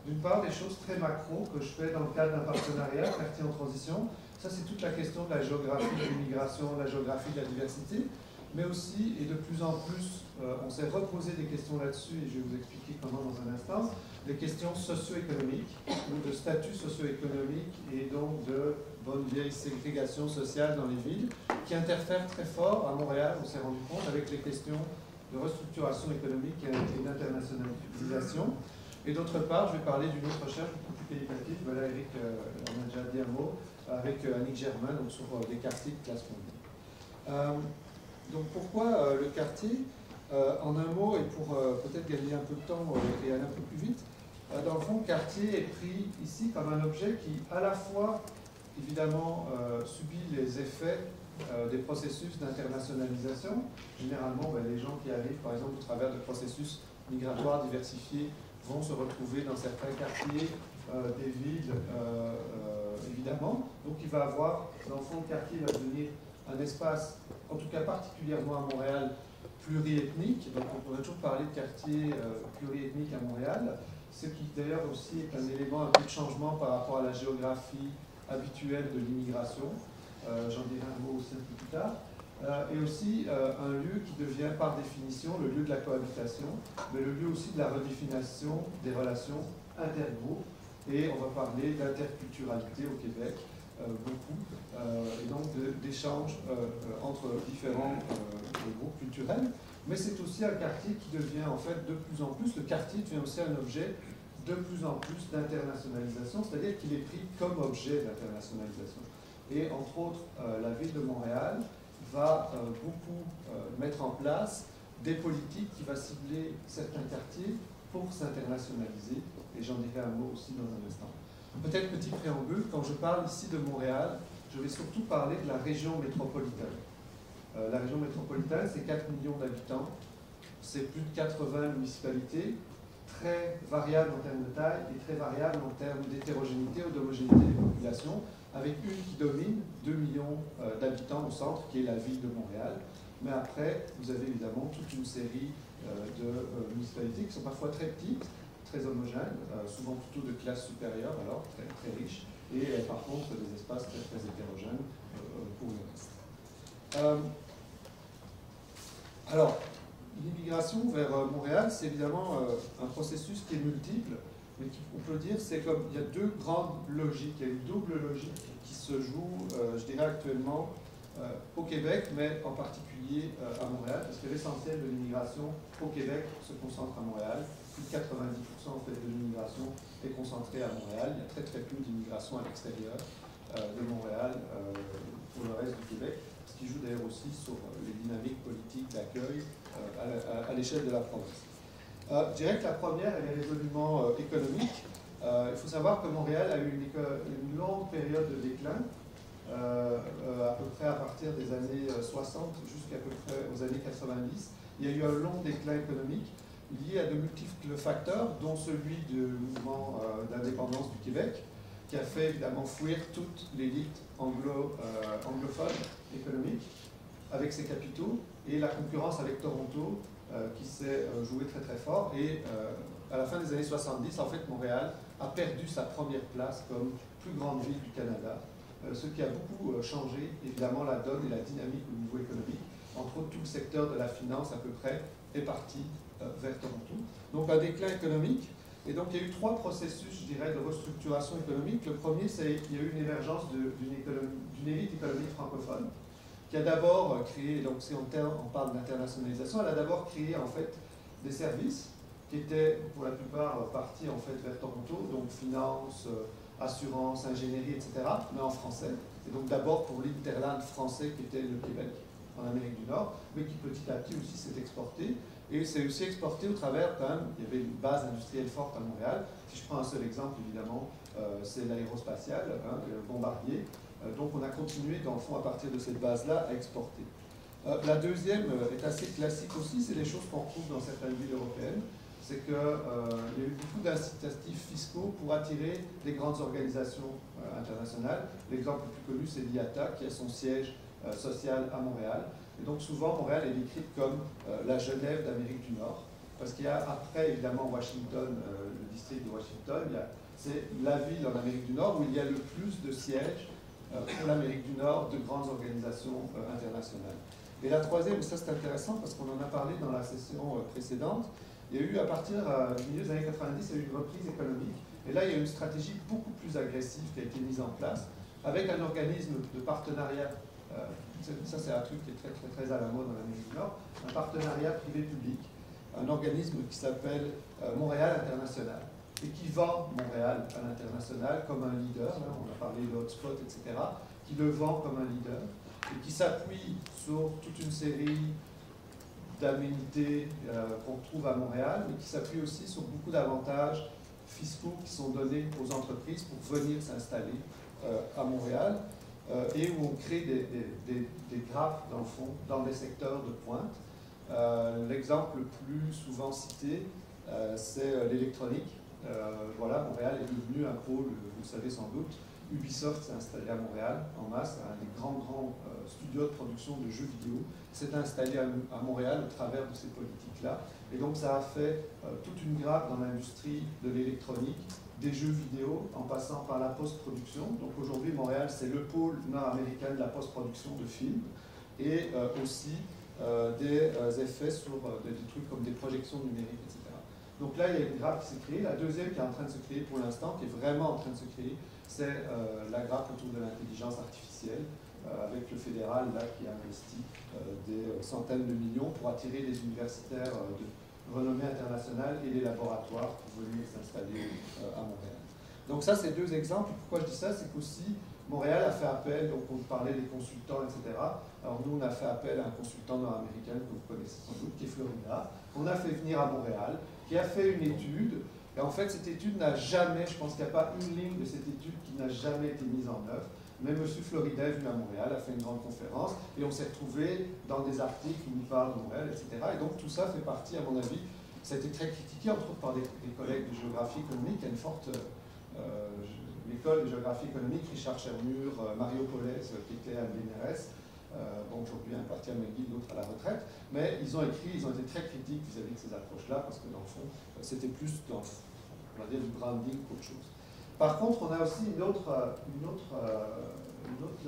D'une part, des choses très macro que je fais dans le cadre d'un partenariat, Quartier en transition. Ça, c'est toute la question de la géographie de l'immigration, la géographie de la diversité. Mais aussi, et de plus en plus, on s'est reposé des questions là-dessus, et je vais vous expliquer comment dans un instant, des questions socio-économiques, ou de statut socio-économique, et donc de bonne vieille ségrégation sociale dans les villes, qui interfèrent très fort à Montréal, on s'est rendu compte, avec les questions de restructuration économique et d'internationalisation. Et d'autre part, je vais parler d'une autre recherche beaucoup plus qualitative. Voilà, Eric on a déjà dit un mot, avec Annick Germain, donc sur des quartiers de classe moyenne. Donc pourquoi le quartier? En un mot, et pour peut-être gagner un peu de temps et aller un peu plus vite, dans le fond, quartier est pris ici comme un objet qui, à la fois, évidemment, subit les effets des processus d'internationalisation. Généralement, les gens qui arrivent, par exemple, au travers de processus migratoires diversifiés, vont se retrouver dans certains quartiers des villes, évidemment. Donc il va avoir, dans le fond, le quartier va devenir un espace, en tout cas particulièrement à Montréal, pluriethnique. Donc on a toujours parlé de quartier pluriethnique à Montréal, ce qui d'ailleurs aussi est un élément un peu de changement par rapport à la géographie habituelle de l'immigration. J'en dirai un mot aussi un peu plus tard. Et aussi un lieu qui devient par définition le lieu de la cohabitation, mais le lieu aussi de la redéfinition des relations intergroupes. Et on va parler d'interculturalité au Québec, beaucoup, et donc d'échanges entre différents groupes culturels. Mais c'est aussi un quartier qui devient en fait de plus en plus, le quartier devient aussi un objet de plus en plus d'internationalisation, c'est-à-dire qu'il est pris comme objet d'internationalisation. Et entre autres, la ville de Montréal va beaucoup mettre en place des politiques qui vont cibler certains quartiers pour s'internationaliser, et j'en dirai un mot aussi dans un instant. Peut-être petit préambule, quand je parle ici de Montréal, je vais surtout parler de la région métropolitaine. La région métropolitaine, c'est 4 millions d'habitants, c'est plus de 80 municipalités, très variables en termes de taille et très variables en termes d'hétérogénéité ou d'homogénéité des populations, avec une qui domine, 2 millions d'habitants au centre, qui est la ville de Montréal. Mais après, vous avez évidemment toute une série de municipalités qui sont parfois très petites, très homogènes, souvent plutôt de classe supérieure, alors très, très riches, et par contre des espaces très, très hétérogènes pour le reste. Alors, l'immigration vers Montréal, c'est évidemment un processus qui est multiple, mais on peut dire c'est comme il y a deux grandes logiques, il y a une double logique qui se joue, je dirais actuellement, au Québec, mais en particulier à Montréal, parce que l'essentiel de l'immigration au Québec se concentre à Montréal. Plus de 90% en fait, de l'immigration est concentrée à Montréal. Il y a très très peu d'immigration à l'extérieur de Montréal pour le reste du Québec, ce qui joue d'ailleurs aussi sur les dynamiques politiques d'accueil à l'échelle de la province. Je dirais que la première, elle est résolument économique. Il faut savoir que Montréal a eu une longue période de déclin, à peu près à partir des années 60 jusqu'à peu près aux années 90. Il y a eu un long déclin économique lié à de multiples facteurs, dont celui du mouvement d'indépendance du Québec, qui a fait évidemment fuir toute l'élite anglophone économique avec ses capitaux, et la concurrence avec Toronto qui s'est jouée très très fort. Et à la fin des années 70, en fait, Montréal a perdu sa première place comme plus grande ville du Canada, ce qui a beaucoup changé évidemment la donne et la dynamique au niveau économique. Entre autres, tout le secteur de la finance à peu près est parti vers Toronto. Donc un déclin économique. Et donc il y a eu trois processus, je dirais, de restructuration économique. Le premier, c'est qu'il y a eu une émergence d'une élite économique francophone qui a d'abord créé, donc si on parle d'internationalisation, elle a d'abord créé en fait des services qui étaient pour la plupart partis en fait vers Toronto, donc finance, assurance, ingénierie, etc., mais en français. Et donc d'abord pour l'interland français qui était le Québec en Amérique du Nord, mais qui petit à petit aussi s'est exporté. Et c'est aussi exporté au travers, quand même, il y avait une base industrielle forte à Montréal. Si je prends un seul exemple, évidemment, c'est l'aérospatiale, le Bombardier. Donc on a continué, dans le fond, à partir de cette base-là, à exporter. La deuxième est assez classique aussi, c'est des choses qu'on retrouve dans certaines villes européennes. C'est qu'il y a eu beaucoup d'incitatifs fiscaux pour attirer des grandes organisations internationales. L'exemple le plus connu, c'est l'IATA, qui a son siège social à Montréal. Et donc souvent, Montréal est décrite comme la Genève d'Amérique du Nord, parce qu'il y a après, évidemment, Washington, le district de Washington, c'est la ville en Amérique du Nord où il y a le plus de sièges pour l'Amérique du Nord de grandes organisations internationales. Et la troisième, ça c'est intéressant parce qu'on en a parlé dans la session précédente, il y a eu à partir du milieu des années 90, il y a eu une reprise économique, et là il y a une stratégie beaucoup plus agressive qui a été mise en place, avec un organisme de partenariat. Ça, c'est un truc qui est très, très, très à la mode dans l'Amérique du Nord, un partenariat privé-public, un organisme qui s'appelle Montréal International, et qui vend Montréal à l'international comme un leader, là, on a parlé de hotspot, etc., qui le vend comme un leader, et qui s'appuie sur toute une série d'aménités qu'on trouve à Montréal, mais qui s'appuie aussi sur beaucoup d'avantages fiscaux qui sont donnés aux entreprises pour venir s'installer à Montréal. Et où on crée des grappes, dans le fond, dans des secteurs de pointe. L'exemple le plus souvent cité, c'est l'électronique. Voilà, Montréal est devenu un pôle, vous le savez sans doute. Ubisoft s'est installé à Montréal, en masse, un des grands studios de production de jeux vidéo, s'est installé à Montréal au travers de ces politiques-là. Et donc ça a fait toute une grappe dans l'industrie de l'électronique, des jeux vidéo, en passant par la post-production. Donc aujourd'hui, Montréal, c'est le pôle nord-américain de la post-production de films, et aussi des effets sur des trucs comme des projections numériques, etc. Donc là, il y a une grappe qui s'est créée. La deuxième qui est en train de se créer pour l'instant, qui est vraiment en train de se créer, c'est la grappe autour de l'intelligence artificielle, avec le fédéral là, qui a investi des centaines de millions pour attirer les universitaires de renommée internationale et les laboratoires pour venir s'installer à Montréal. Donc ça, c'est deux exemples. Pourquoi je dis ça? C'est qu'aussi, Montréal a fait appel, donc on parlait des consultants, etc. Alors nous, on a fait appel à un consultant nord-américain que vous connaissez sans doute, qui est Florida. On a fait venir à Montréal, qui a fait une étude. Et en fait, cette étude n'a jamais, je pense qu'il n'y a pas une ligne de cette étude qui n'a jamais été mise en œuvre. Mais M. Florida est venu à Montréal, a fait une grande conférence, et on s'est retrouvé dans des articles où il parle de Montréal, etc. Et donc tout ça fait partie, à mon avis, ça a été très critiqué, entre autres par des collègues de géographie économique. Il y a une forte l'école de géographie économique, Richard Chermur, Mario Polès, qui était à l'INRS, aujourd'hui un parti à McGill, l'autre à la retraite, mais ils ont été très critiques vis-à-vis de ces approches-là, parce que dans le fond, c'était plus dans, on va dire, du branding qu'autre chose. Par contre, on a aussi une autre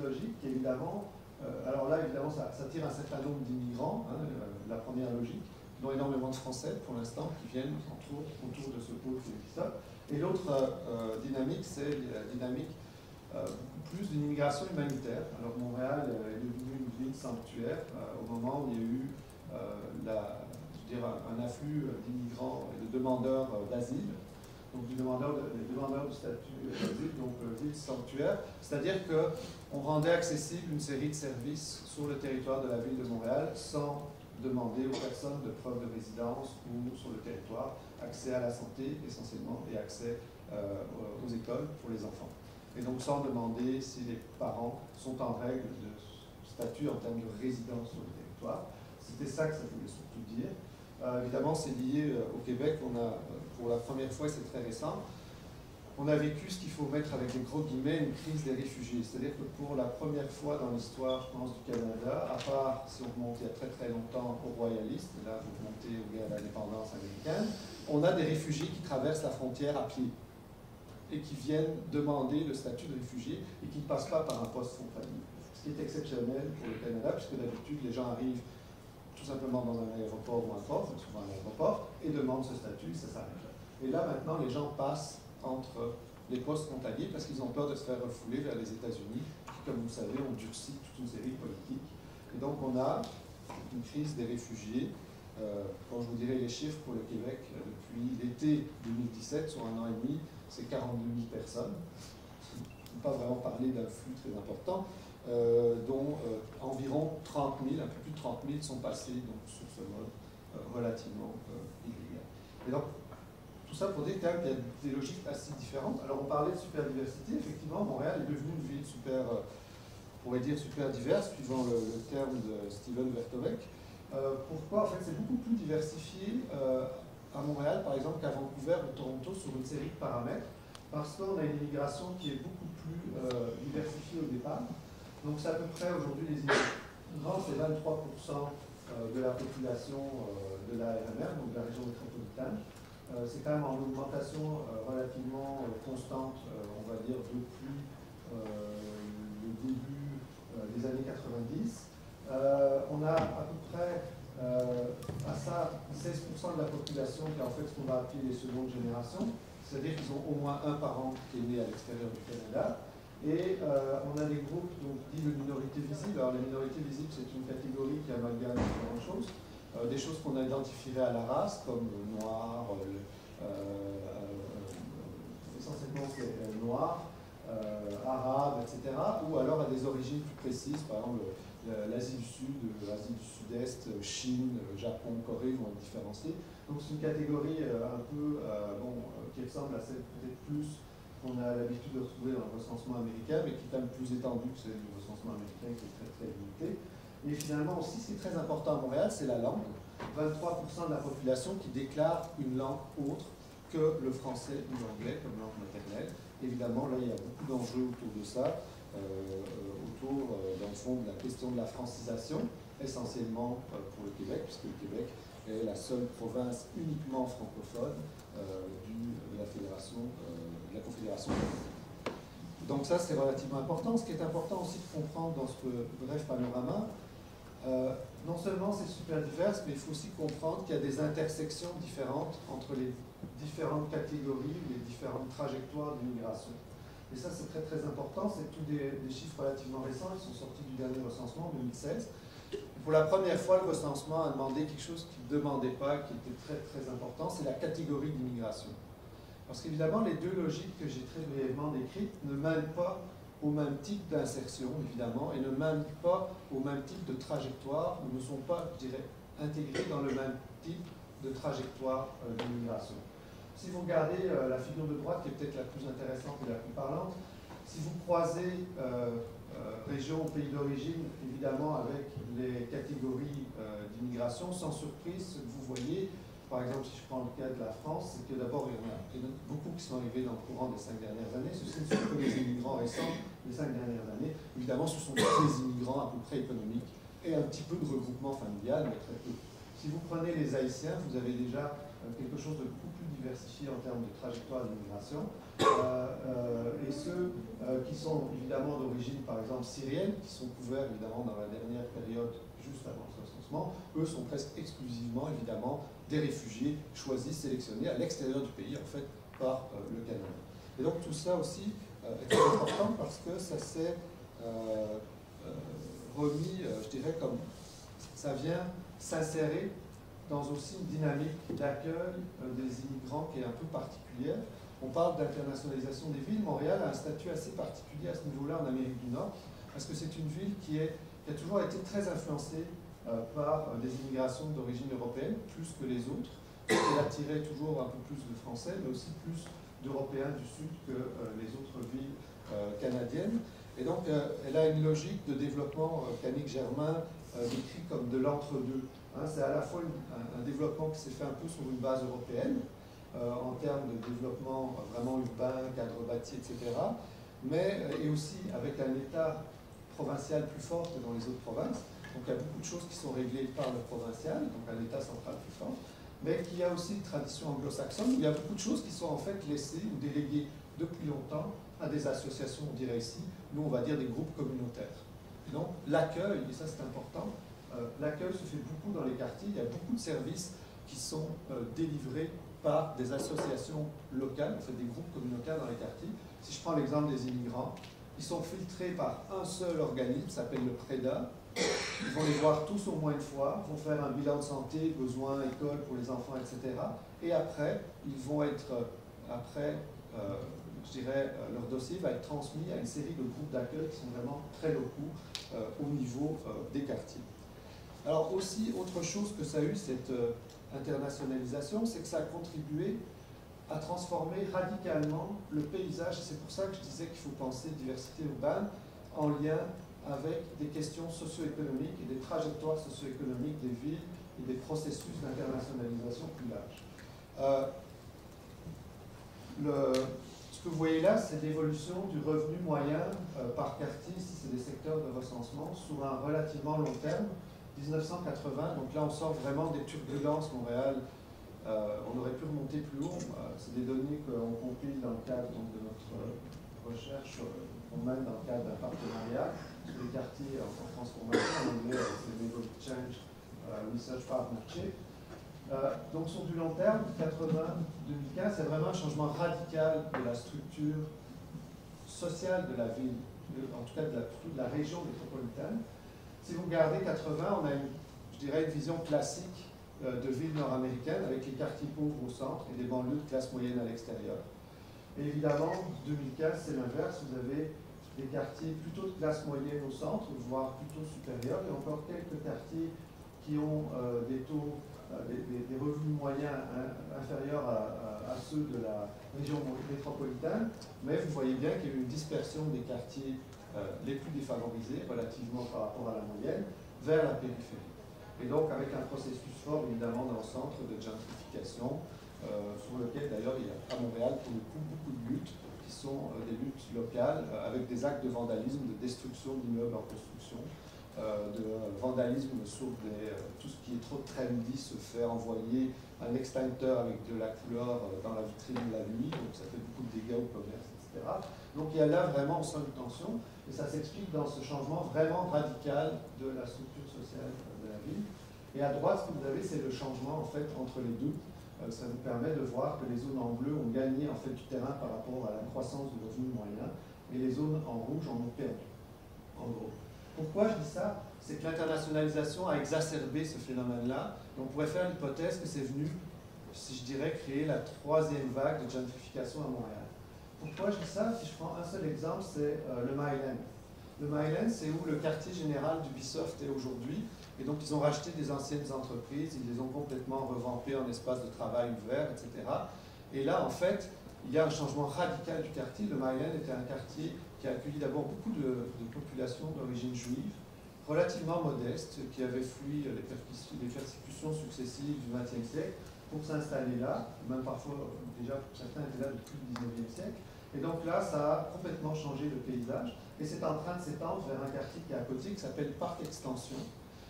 logique qui, évidemment, alors là, évidemment, ça tire un certain nombre d'immigrants, la première logique, dont énormément de Français, pour l'instant, qui viennent autour de ce pôle qui est ça. Et l'autre dynamique, c'est la dynamique beaucoup plus d'une immigration humanitaire. Alors Montréal est devenue une ville sanctuaire au moment où il y a eu un afflux d'immigrants et de demandeurs d'asile. Donc des demandeurs de statut d'asile, donc ville sanctuaire, c'est-à-dire qu'on rendait accessible une série de services sur le territoire de la ville de Montréal sans demander aux personnes de preuve de résidence ou sur le territoire accès à la santé essentiellement et accès aux écoles pour les enfants. Et donc sans demander si les parents sont en règle de statut en termes de résidence sur le territoire. C'était ça que ça voulait surtout dire. Évidemment, c'est lié au Québec. On a, pour la première fois, c'est très récent, on a vécu ce qu'il faut mettre avec des gros guillemets, une crise des réfugiés. C'est-à-dire que pour la première fois dans l'histoire, je pense, du Canada, à part si on remonte il y a très très longtemps aux royalistes, et là vous remontez à l'indépendance américaine, on a des réfugiés qui traversent la frontière à pied et qui viennent demander le statut de réfugié et qui ne passent pas par un poste frontalier. Ce qui est exceptionnel pour le Canada, puisque d'habitude les gens arrivent tout simplement dans un aéroport ou un port, souvent un aéroport, et demandent ce statut, et ça s'arrête là. Et là maintenant les gens passent entre les postes frontaliers parce qu'ils ont peur de se faire refouler vers les États-Unis, qui, comme vous savez, ont durci toute une série de politiques. Et donc on a une crise des réfugiés. Quand je vous dirai les chiffres pour le Québec, depuis l'été 2017, sur un an et demi, c'est 42 000 personnes. On ne peut pas vraiment parler d'un flux très important, dont environ 30 000, un peu plus de 30 000 sont passés donc, sur ce mode relativement illégal. Et donc, tout ça pour dire qu'il y a des logiques assez différentes. Alors on parlait de superdiversité, effectivement, Montréal est devenue une ville super, on pourrait dire super diverse, suivant le terme de Steven Vertovec. Pourquoi? En fait, c'est beaucoup plus diversifié à Montréal, par exemple, qu'à Vancouver ou Toronto, sur une série de paramètres, parce qu'on a une immigration qui est beaucoup plus diversifiée au départ. Donc c'est à peu près, aujourd'hui, les immigrants, c'est 23% de la population de la RMR, donc de la région métropolitaine. C'est quand même en augmentation relativement constante, on va dire, depuis le début des années 90. On a à peu près à ça 16% de la population qui est en fait ce qu'on va appeler les secondes générations, c'est-à-dire qu'ils ont au moins un parent qui est né à l'extérieur du Canada. Et on a des groupes, donc dit de minorités visibles. Alors les minorités visibles, c'est une catégorie qui amalgame différentes choses. Des choses qu'on identifierait à la race, comme noir, essentiellement c'est noir, arabe, etc. Ou alors à des origines plus précises, par exemple l'Asie du Sud, l'Asie du Sud-Est, Chine, Japon, Corée vont être différenciés. Donc c'est une catégorie un peu qui ressemble à celle peut-être plus qu'on a l'habitude de retrouver dans le recensement américain, mais qui est quand même plus étendue que celle du recensement américain, qui est très très limité. Et finalement aussi, ce qui est très important à Montréal, c'est la langue. 23% de la population qui déclare une langue autre que le français ou l'anglais comme langue maternelle. Évidemment, là, il y a beaucoup d'enjeux autour de ça, autour, dans le fond, de la question de la francisation, essentiellement pour le Québec, puisque le Québec est la seule province uniquement francophone de la Fédération, de la Confédération. Donc ça, c'est relativement important. Ce qui est important aussi de comprendre dans ce bref panorama, non seulement c'est super divers, mais il faut aussi comprendre qu'il y a des intersections différentes entre les différentes catégories, les différentes trajectoires d'immigration. Et ça, c'est très très important. C'est tous des chiffres relativement récents. Ils sont sortis du dernier recensement en 2016. Pour la première fois, le recensement a demandé quelque chose qu'il ne demandait pas, qui était très très important, c'est la catégorie d'immigration. Parce qu'évidemment, les deux logiques que j'ai très brièvement décrites ne mènent pas au même type d'insertion, évidemment, et ne mènent pas au même type de trajectoire, ou ne sont pas, je dirais, intégrés dans le même type de trajectoire d'immigration. Si vous regardez la figure de droite, qui est peut-être la plus intéressante et la plus parlante, si vous croisez région ou pays d'origine, évidemment, avec les catégories d'immigration, sans surprise, ce que vous voyez, par exemple, si je prends le cas de la France, c'est que d'abord, il y en a beaucoup qui sont arrivés dans le courant des 5 dernières années. Ceci ne sont que les immigrants récents des 5 dernières années. Évidemment, ce sont tous les immigrants à peu près économiques et un petit peu de regroupement familial, mais très peu. Si vous prenez les Haïtiens, vous avez déjà quelque chose de beaucoup plus diversifié en termes de trajectoire d'immigration. Et ceux qui sont évidemment d'origine, par exemple, syrienne, qui sont couverts évidemment dans la dernière période juste avant ce recensement, eux sont presque exclusivement, évidemment, des réfugiés choisis, sélectionnés à l'extérieur du pays, en fait, par le Canada. Et donc tout ça aussi est très important parce que ça s'est remis, je dirais, comme ça vient s'insérer dans aussi une dynamique d'accueil des immigrants qui est un peu particulière. On parle d'internationalisation des villes. Montréal a un statut assez particulier à ce niveau-là en Amérique du Nord, parce que c'est une ville qui a toujours été très influencée par des immigrations d'origine européenne, plus que les autres. Elle attirait toujours un peu plus de Français, mais aussi plus d'Européens du Sud que les autres villes canadiennes. Et donc, elle a une logique de développement qu'Annick Germain décrit comme de l'entre-deux. Hein, c'est à la fois un développement qui s'est fait un peu sur une base européenne, en termes de développement vraiment urbain, cadre bâti, etc., mais et aussi avec un État provincial plus fort que dans les autres provinces. Donc il y a beaucoup de choses qui sont réglées par le provincial, donc un État central plus fort, mais qu'il y a aussi une tradition anglo-saxonne où il y a beaucoup de choses qui sont en fait laissées ou déléguées depuis longtemps à des associations, on dirait ici, nous on va dire des groupes communautaires. Et donc l'accueil, et ça c'est important, l'accueil se fait beaucoup dans les quartiers, il y a beaucoup de services qui sont délivrés par des associations locales, en fait des groupes communautaires dans les quartiers. Si je prends l'exemple des immigrants, ils sont filtrés par un seul organisme, qui s'appelle le PREDA. Ils vont les voir tous au moins une fois, vont faire un bilan de santé, besoins, école pour les enfants, etc. Et après, ils vont être, je dirais, leur dossier va être transmis à une série de groupes d'accueil qui sont vraiment très locaux au niveau des quartiers. Alors aussi, autre chose que ça a eu, cette internationalisation, c'est que ça a contribué à transformer radicalement le paysage. C'est pour ça que je disais qu'il faut penser diversité urbaine en lien avec des questions socio-économiques et des trajectoires socio-économiques des villes et des processus d'internationalisation plus larges. Ce que vous voyez là, c'est l'évolution du revenu moyen par quartier, ici c'est des secteurs de recensement, sur un relativement long terme, 1980, donc là on sort vraiment des turbulences Montréal. On aurait pu remonter plus haut, c'est des données qu'on compile dans le cadre donc, de notre recherche, qu'on mène dans le cadre d'un partenariat sur les quartiers en transformation, en anglais c'est Neighborhood Change Research Partnership. Donc sur du long terme, 80-2015, c'est vraiment un changement radical de la structure sociale de la ville, en tout cas de la région métropolitaine. Si vous regardez 80, on a je dirais une vision classique de villes nord-américaines avec les quartiers pauvres au centre et des banlieues de classe moyenne à l'extérieur. Et évidemment, 2015, c'est l'inverse. Vous avez des quartiers plutôt de classe moyenne au centre, voire plutôt supérieurs, et encore quelques quartiers qui ont des taux, des revenus moyens inférieurs à ceux de la région métropolitaine. Mais vous voyez bien qu'il y a eu une dispersion des quartiers les plus défavorisés relativement par rapport à la moyenne vers la périphérie. Et donc avec un processus fort évidemment dans le centre de gentrification, sur lequel d'ailleurs il y a à Montréal pour le coup beaucoup de luttes qui sont des luttes locales avec des actes de vandalisme, de destruction d'immeubles en construction, de vandalisme sur tout ce qui est trop trendy se fait envoyer un extincteur avec de la couleur dans la vitrine de la nuit, donc ça fait beaucoup de dégâts au commerce, etc. Donc il y a là vraiment on sent une tension et ça s'explique dans ce changement vraiment radical de la structure sociale de la ville. Et à droite, ce que vous avez, c'est le changement en fait entre les deux. Ça vous permet de voir que les zones en bleu ont gagné en fait du terrain par rapport à la croissance du revenu moyen et les zones en rouge en ont perdu, en gros. Pourquoi je dis ça? C'est que l'internationalisation a exacerbé ce phénomène-là. On pourrait faire l'hypothèse que c'est venu, si je dirais, créer la troisième vague de gentrification à Montréal. Pourquoi je dis ça? Si je prends un seul exemple, c'est le Myland. Le Myland, c'est où le quartier général d'Ubisoft est aujourd'hui. Et donc, ils ont racheté des anciennes entreprises, ils les ont complètement revampées en espace de travail ouvert, etc. Et là, en fait, il y a un changement radical du quartier. Le Myland était un quartier qui a accueilli d'abord beaucoup de populations d'origine juive, relativement modeste, qui avaient fui les persécutions successives du XXe siècle pour s'installer là. Même parfois, déjà, certains étaient là depuis le XIXe siècle. Et donc là, ça a complètement changé le paysage. Et c'est en train de s'étendre vers un quartier qui est à côté, qui s'appelle Parc Extension,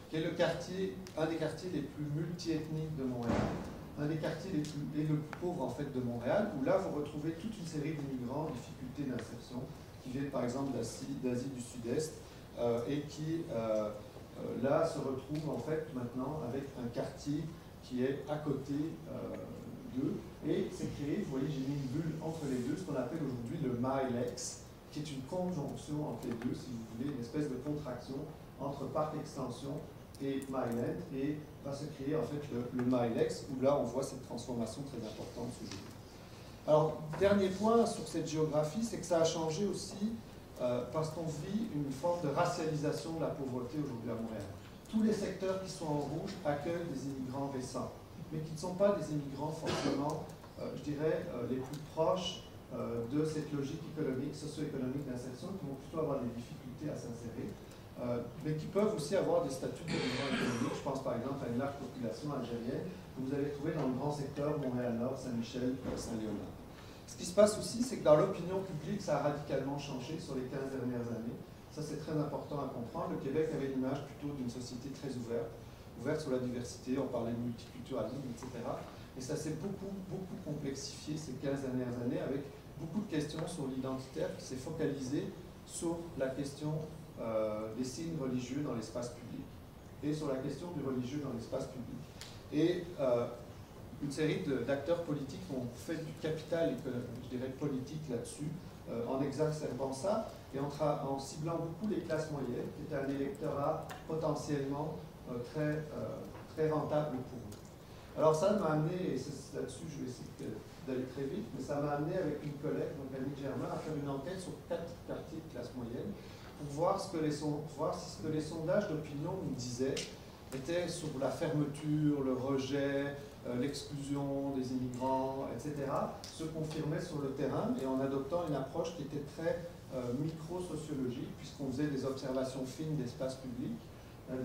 qui est un des quartiers les plus multiethniques de Montréal, un des quartiers le plus pauvre en fait de Montréal, où là vous retrouvez toute une série d'immigrants en difficulté d'insertion, qui viennent par exemple d'Asie du Sud-Est, et qui là se retrouvent en fait maintenant avec un quartier qui est à côté d'eux, et c'est créé, vous voyez j'ai mis une bulle entre les deux, ce qu'on appelle aujourd'hui le MyLex, qui est une conjonction entre les deux, si vous voulez, une espèce de contraction entre Parc Extension et Myland, et va se créer en fait le MyLex, où là on voit cette transformation très importante se jouer. Alors, dernier point sur cette géographie, c'est que ça a changé aussi parce qu'on vit une forme de racialisation de la pauvreté aujourd'hui à Montréal. Tous les secteurs qui sont en rouge accueillent des immigrants récents, mais qui ne sont pas des immigrants forcément je dirais, les plus proches de cette logique économique, socio-économique d'insertion, qui vont plutôt avoir des difficultés à s'insérer, mais qui peuvent aussi avoir des statuts de migrants économiques. Je pense par exemple à une large population algérienne que vous allez trouver dans le grand secteur Montréal-Nord, Saint-Michel, Saint-Léonard. Ce qui se passe aussi, c'est que dans l'opinion publique, ça a radicalement changé sur les 15 dernières années. Ça, c'est très important à comprendre. Le Québec avait une image plutôt d'une société très ouverte, ouverte sur la diversité, on parlait de multiculturalisme, etc. Et ça s'est beaucoup complexifié ces 15 dernières années avec beaucoup de questions sur l'identitaire qui s'est focalisé sur la question des signes religieux dans l'espace public et sur la question du religieux dans l'espace public. Et une série d'acteurs politiques ont fait du capital, je dirais, politique là-dessus, en exacerbant ça et en ciblant beaucoup les classes moyennes, qui étaient un électorat potentiellement très rentable pour eux. Alors ça m'a amené, et là-dessus je vais essayer d'aller très vite, mais ça m'a amené avec une collègue, donc Annick Germain, à faire une enquête sur 4 quartiers de classe moyenne pour voir si ce que les sondages d'opinion nous disaient était sur la fermeture, le rejet, l'exclusion des immigrants, etc., se confirmait sur le terrain et en adoptant une approche qui était très micro-sociologique, puisqu'on faisait des observations fines d'espace public,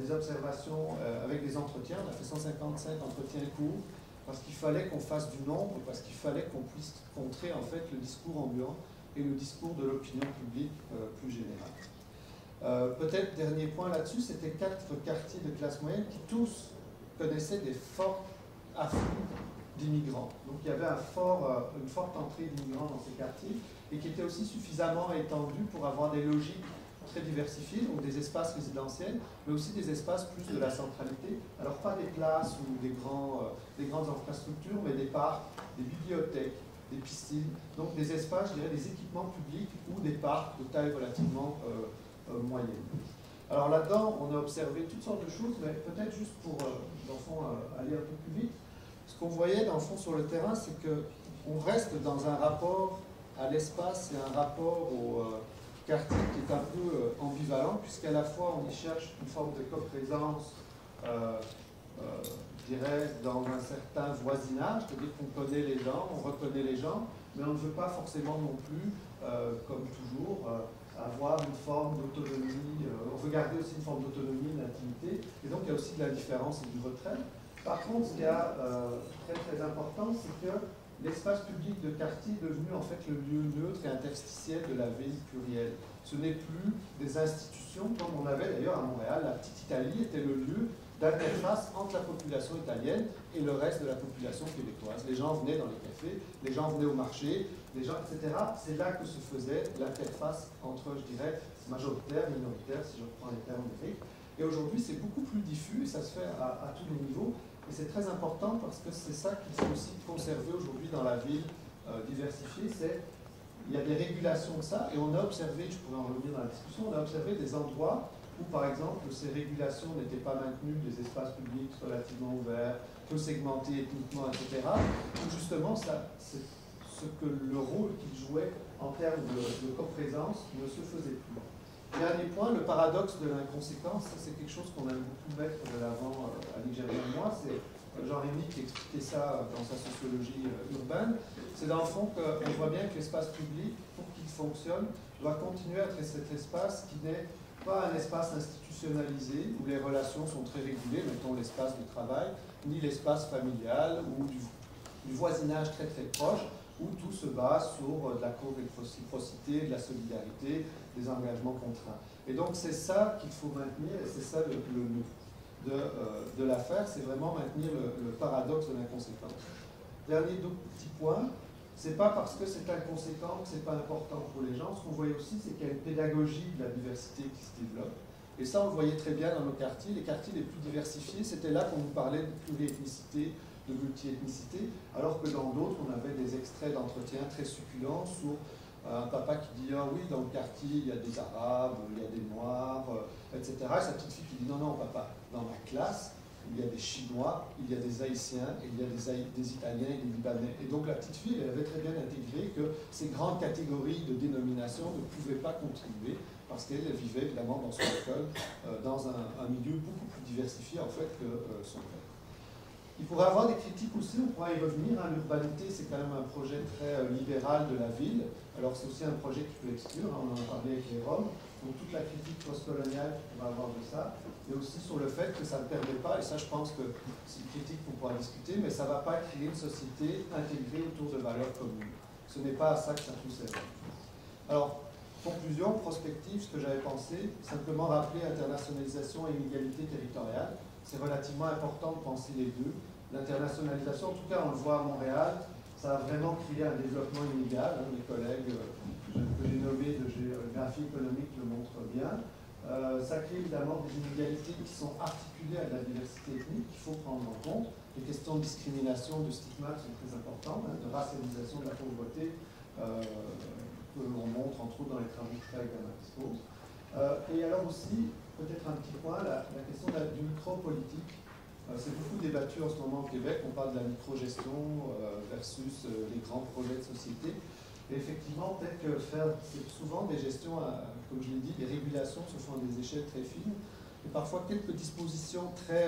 des observations avec des entretiens. On a fait 155 entretiens courts parce qu'il fallait qu'on fasse du nombre, parce qu'il fallait qu'on puisse contrer en fait le discours ambiant et le discours de l'opinion publique plus générale. Peut-être dernier point là-dessus, c'était 4 quartiers de classe moyenne qui tous connaissaient des forts afflux d'immigrants. Donc il y avait une forte entrée d'immigrants dans ces quartiers et qui étaient aussi suffisamment étendus pour avoir des logiques très diversifiés, donc des espaces résidentiels, mais aussi des espaces plus de la centralité. Alors pas des places ou des grandes infrastructures, mais des parcs, des bibliothèques, des piscines, donc des espaces, je dirais, des équipements publics ou des parcs de taille relativement moyenne. Alors là-dedans, on a observé toutes sortes de choses, mais peut-être juste pour, dans le fond, aller un peu plus vite, ce qu'on voyait, dans le fond, sur le terrain, c'est qu'on reste dans un rapport à l'espace et un rapport au quartier qui est un peu ambivalent, puisqu'à la fois on y cherche une forme de coprésence, je dirais, dans un certain voisinage, c'est-à-dire qu'on connaît les gens, on reconnaît les gens, mais on ne veut pas forcément non plus, comme toujours, avoir une forme d'autonomie, on veut garder aussi une forme d'autonomie, d'intimité, et donc il y a aussi de la différence et du retrait. Par contre, ce qui est très important, c'est que l'espace public de quartier est devenu en fait le lieu neutre et interstitiel de la ville plurielle. Ce n'est plus des institutions comme on avait d'ailleurs à Montréal. La petite Italie était le lieu d'interface entre la population italienne et le reste de la population québécoise. Les gens venaient dans les cafés, les gens venaient au marché, les gens, etc. C'est là que se faisait l'interface entre, je dirais, majoritaire, minoritaire, si je reprends les termes grecs. Et aujourd'hui, c'est beaucoup plus diffus et ça se fait à tous les niveaux. Et c'est très important parce que c'est ça qu'il faut aussi conserver aujourd'hui dans la ville diversifiée. Il y a des régulations de ça et on a observé, je pourrais en revenir dans la discussion, on a observé des endroits où, par exemple, ces régulations n'étaient pas maintenues, des espaces publics relativement ouverts, peu segmentés ethniquement, etc., où justement, c'est ce que le rôle qu'il jouait en termes de coprésence ne se faisait plus. Dernier point, le paradoxe de l'inconséquence, c'est quelque chose qu'on aime beaucoup mettre de l'avant à Germain et moi, c'est Jean-Rémy qui expliquait ça dans sa sociologie urbaine, c'est dans le fond qu'on voit bien que l'espace public, pour qu'il fonctionne, doit continuer à être cet espace qui n'est pas un espace institutionnalisé où les relations sont très régulées, mettons l'espace de travail, ni l'espace familial ou du voisinage très proche, où tout se base sur de la co-réciprocité, de la solidarité, des engagements contraints. Et donc c'est ça qu'il faut maintenir, et c'est ça le de l'affaire, c'est vraiment maintenir le paradoxe de l'inconséquence. Dernier petit point, c'est pas parce que c'est inconséquent que c'est pas important pour les gens. Ce qu'on voyait aussi, c'est qu'il y a une pédagogie de la diversité qui se développe. Et ça, on le voyait très bien dans nos quartiers. Les quartiers les plus diversifiés, c'était là qu'on nous parlait de pluriethnicité, de multi-ethnicité, alors que dans d'autres, on avait des extraits d'entretien très succulents sur un papa qui dit « Ah oui, dans le quartier, il y a des Arabes, il y a des Noirs, etc. » Et sa petite fille qui dit « Non, non, papa, dans ma classe, il y a des Chinois, il y a des Haïtiens, et il y a des Italiens et des Libanais. » Et donc la petite fille, elle avait très bien intégré que ces grandes catégories de dénomination ne pouvaient pas contribuer, parce qu'elle vivait évidemment dans son école, dans un milieu beaucoup plus diversifié en fait que son père. Il pourrait y avoir des critiques aussi, on pourra y revenir. Hein. L'urbanité, c'est quand même un projet très libéral de la ville. Alors c'est aussi un projet qui peut exclure, hein, on en a parlé avec les Roms. Donc toute la critique postcoloniale qu'on va avoir de ça, et aussi sur le fait que ça ne permet pas, et ça je pense que c'est une critique qu'on pourra discuter, mais ça ne va pas créer une société intégrée autour de valeurs communes. Ce n'est pas à ça que ça pousse. Alors, conclusion, prospective, ce que j'avais pensé, simplement rappeler internationalisation et inégalité territoriale. C'est relativement important de penser les deux. L'internationalisation, en tout cas on le voit à Montréal, ça a vraiment créé un développement inégal. Hein. Mes collègues que j'ai nommés de géographie économique le montrent bien. Ça crée évidemment des inégalités qui sont articulées à de la diversité ethnique qu'il faut prendre en compte. Les questions de discrimination, de stigmate sont très importantes, hein, de racialisation de la pauvreté, que l'on montre entre autres dans les travaux que Fred expose. Et alors aussi, peut-être un petit point, la question du micro-politique. C'est beaucoup débattu en ce moment au Québec, on parle de la micro-gestion versus les grands projets de société. Et effectivement, peut-être que c'est souvent des gestions, comme je l'ai dit, des régulations se font à des échelles très fines, et parfois quelques dispositions très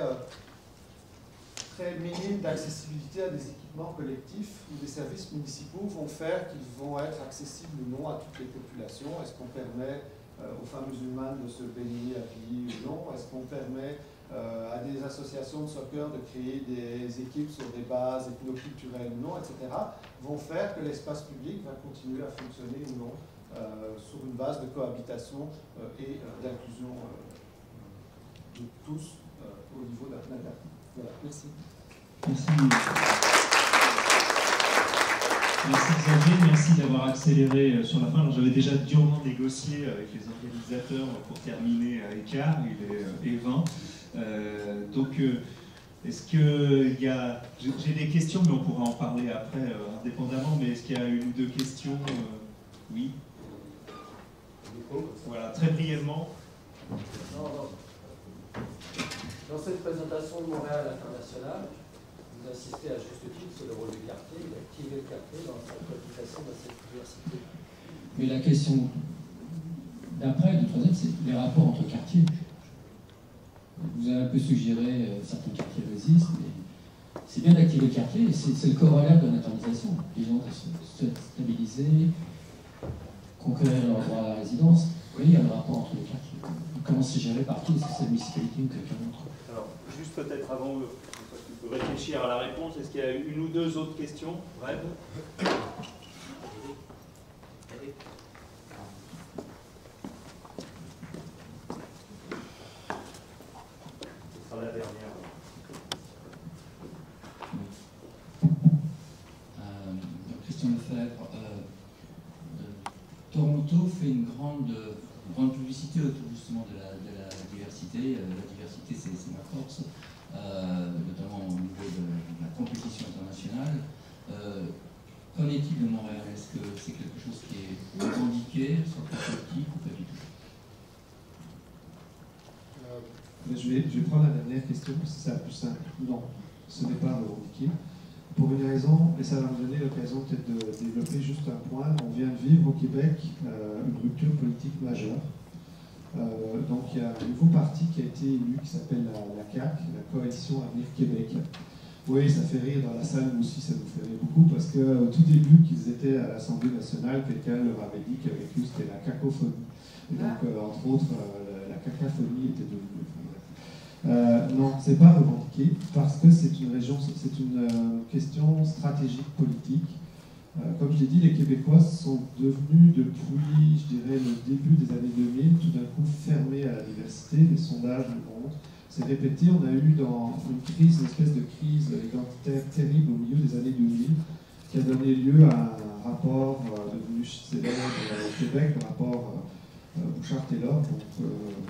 minimes d'accessibilité à des équipements collectifs ou des services municipaux vont faire qu'ils vont être accessibles ou non à toutes les populations. Est-ce qu'on permet aux femmes musulmanes de se baigner à pied ou non? Est-ce qu'on permet à des associations de soccer de créer des équipes sur des bases ethnoculturelles ou non, etc., vont faire que l'espace public va continuer à fonctionner ou non sur une base de cohabitation et d'inclusion de tous au niveau d'un quartier. Voilà, merci. Merci. Merci Xavier, merci d'avoir accéléré sur la fin. Alors j'avais déjà durement négocié avec les organisateurs pour terminer à écart, il est 20. Donc est-ce qu'il y a... J'ai des questions, mais on pourra en parler après indépendamment, mais est-ce qu'il y a une ou deux questions Oui. Voilà, très brièvement. Dans cette présentation de Montréal International, vous insistez à juste titre sur le rôle du quartier, d'activer le quartier dans sa préoccupation de cette diversité. Mais la question d'après, de troisième, c'est les rapports entre quartiers. Vous avez un peu suggéré certains quartiers résistent, mais c'est bien d'activer le quartier, et c'est le corollaire de l'internalisation. Les gens se stabiliser, conquérir leur droit à la résidence. Oui, il y a le rapport entre les quartiers. Comment c'est géré par qui? Est-ce que c'est la municipalité ou quelqu'un d'autre? Alors, juste peut-être avant, tu peux réfléchir à la réponse, est-ce qu'il y a une ou deux autres questions? Bref. Ce sera la dernière. Christian Lefebvre, Toronto fait une grande publicité autour justement de la diversité. La diversité, c'est ma force, notamment au niveau de la compétition internationale. Qu'en est-il de Montréal? Est-ce que c'est quelque chose qui est revendiqué sur le plan politique ou pas du tout? Je vais prendre la dernière question, parce que c'est la plus simple. Non, ce n'est pas revendiqué. Pour une raison, et ça va me donner l'occasion peut-être de développer juste un point, on vient de vivre au Québec une rupture politique majeure. Donc il y a un nouveau parti qui a été élu qui s'appelle la CAQ, la Coalition Avenir Québec. Oui, ça fait rire dans la salle, nous aussi ça nous fait rire beaucoup, parce qu'au tout début qu'ils étaient à l'Assemblée nationale, quelqu'un leur avait dit qu'avec eux c'était la cacophonie. Et donc entre autres, la cacophonie était devenue... non, c'est pas revendiqué parce que c'est une question stratégique politique. Comme je l'ai dit, les Québécois sont devenus depuis, je dirais, le début des années 2000, tout d'un coup fermés à la diversité. Les sondages le montrent. C'est répété. On a eu dans une espèce de crise identitaire terrible au milieu des années 2000, qui a donné lieu à un rapport devenu célèbre au Québec, le rapport Bouchard-Taylor, donc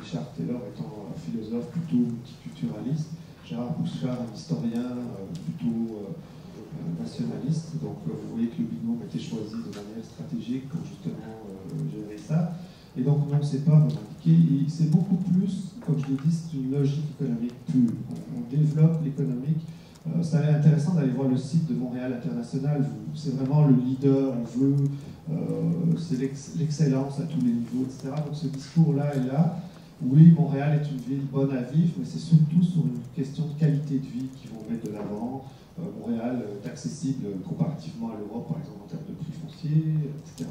Richard Taylor étant un philosophe plutôt multiculturaliste, Gérard Bouchard un historien plutôt nationaliste, donc vous voyez que le binôme a été choisi de manière stratégique pour justement gérer ça. Et donc non, c'est pas revendiqué, c'est beaucoup plus, comme je l'ai dit, c'est une logique économique pure. On développe l'économique. C'est intéressant d'aller voir le site de Montréal International, c'est vraiment le leader, on veut, c'est l'excellence à tous les niveaux, etc. Donc ce discours-là est là, oui, Montréal est une ville bonne à vivre, mais c'est surtout sur une question de qualité de vie qu'ils vont mettre de l'avant. Montréal est accessible comparativement à l'Europe, par exemple, en termes de prix fonciers, etc.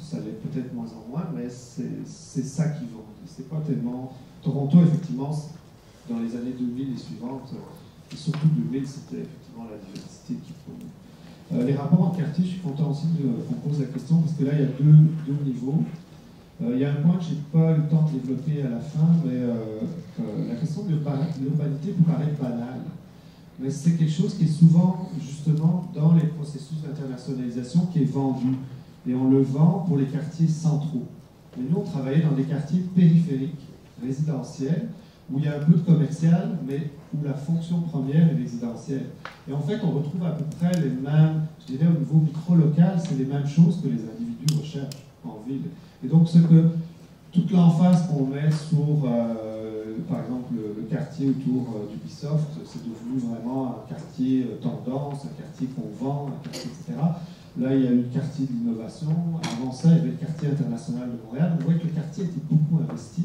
Ça l'est peut-être moins en moins, mais c'est ça qui vend. C'est pas tellement... Toronto, effectivement, dans les années 2000 et suivantes, et surtout 2000, c'était effectivement la diversité qui prenait. Les rapports en quartier, je suis content aussi qu'on pose la question, parce que là, il y a deux niveaux. Il y a un point que je n'ai pas eu le temps de développer à la fin, mais la question de l'urbanité peut paraître banale. Mais c'est quelque chose qui est souvent, justement, dans les processus d'internationalisation, qui est vendu. Et on le vend pour les quartiers centraux. Mais nous, on travaillait dans des quartiers périphériques, résidentiels, où il y a un peu de commercial, mais où la fonction première est résidentielle. Et en fait, on retrouve à peu près les mêmes, je dirais au niveau micro-local, c'est les mêmes choses que les individus recherchent en ville. Et donc, toute l'emphase qu'on met sur, par exemple, le quartier autour d'Ubisoft, c'est devenu vraiment un quartier tendance, un quartier qu'on vend, un quartier, etc. Là, il y a eu le quartier de l'innovation. Avant ça, il y avait le quartier international de Montréal. On voit que le quartier était beaucoup investi,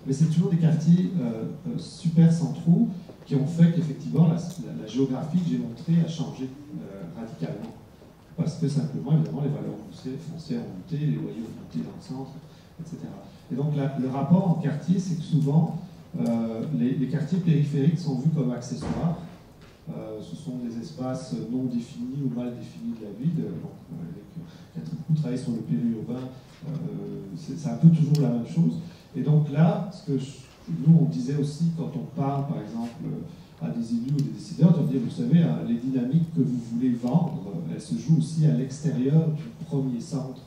mais c'est toujours des quartiers super centraux qui ont fait qu'effectivement, la géographie que j'ai montrée a changé radicalement. Parce que simplement, évidemment, les valeurs foncières ont monté, les loyers ont monté dans le centre, etc. Et donc, le rapport en quartier, c'est que souvent, les quartiers périphériques sont vus comme accessoires. Ce sont des espaces non définis ou mal définis de la ville. Avec beaucoup travaillé sur le périurbain, c'est un peu toujours la même chose. Et donc là, nous, on disait aussi, quand on parle, par exemple, à des élus ou des décideurs, de dire, vous savez, les dynamiques que vous voulez vendre, elles se jouent aussi à l'extérieur du premier centre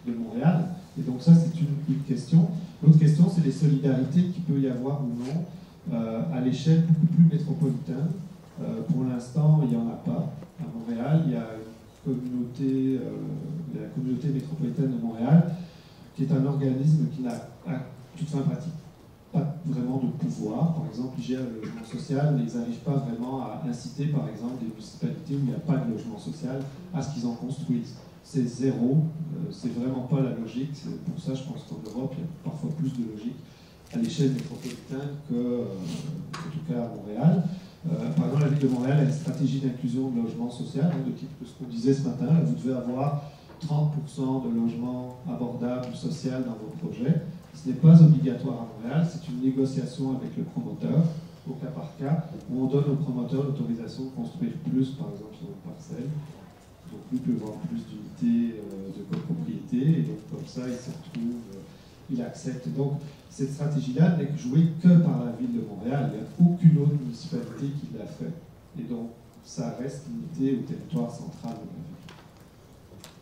de Montréal. Et donc ça, c'est une question. L'autre question, c'est les solidarités qu'il peut y avoir ou non à l'échelle beaucoup plus métropolitaine. Pour l'instant, il n'y en a pas. À Montréal, il y a la communauté métropolitaine de Montréal, qui est un organisme qui n'a, à toute fin pratique, pas vraiment de pouvoir. Par exemple, ils gèrent le logement social, mais ils n'arrivent pas vraiment à inciter, par exemple, des municipalités où il n'y a pas de logement social à ce qu'ils en construisent. C'est zéro, c'est vraiment pas la logique. Pour ça, je pense qu'en Europe, il y a parfois plus de logique à l'échelle métropolitaine en tout cas à Montréal. Par exemple, la ville de Montréal a une stratégie d'inclusion de logement social, de type de ce qu'on disait ce matin. Là, vous devez avoir 30% de logements abordables social dans vos projets. Ce n'est pas obligatoire à Montréal, c'est une négociation avec le promoteur, au cas par cas, où on donne au promoteur l'autorisation de construire plus, par exemple, sur une parcelle. Donc, lui peut avoir plus d'unités de copropriété, et donc, comme ça, il se retrouve, il accepte. Donc, cette stratégie-là n'est jouée que par la ville de Montréal. Il n'y a aucune autre municipalité qui l'a fait. Et donc, ça reste limité au territoire central de la ville.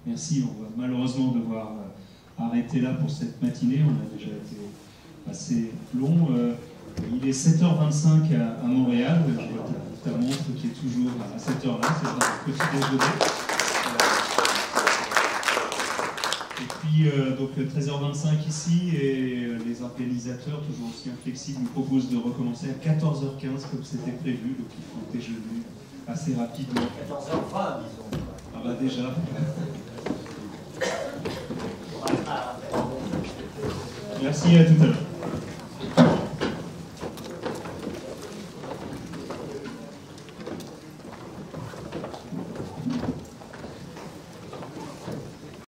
Merci. On va malheureusement devoir arrêter là pour cette matinée. On a déjà été assez long. Il est 7h25 à Montréal. Je vois ta montre qui est toujours à cette heure-là. C'est un petit déjeuner. Et puis, donc 13h25 ici, et les organisateurs, toujours aussi inflexibles, nous proposent de recommencer à 14h15 comme c'était prévu. Donc il faut déjeuner assez rapidement. 14h20, disons. Ah bah déjà. Merci, à tout à l'heure.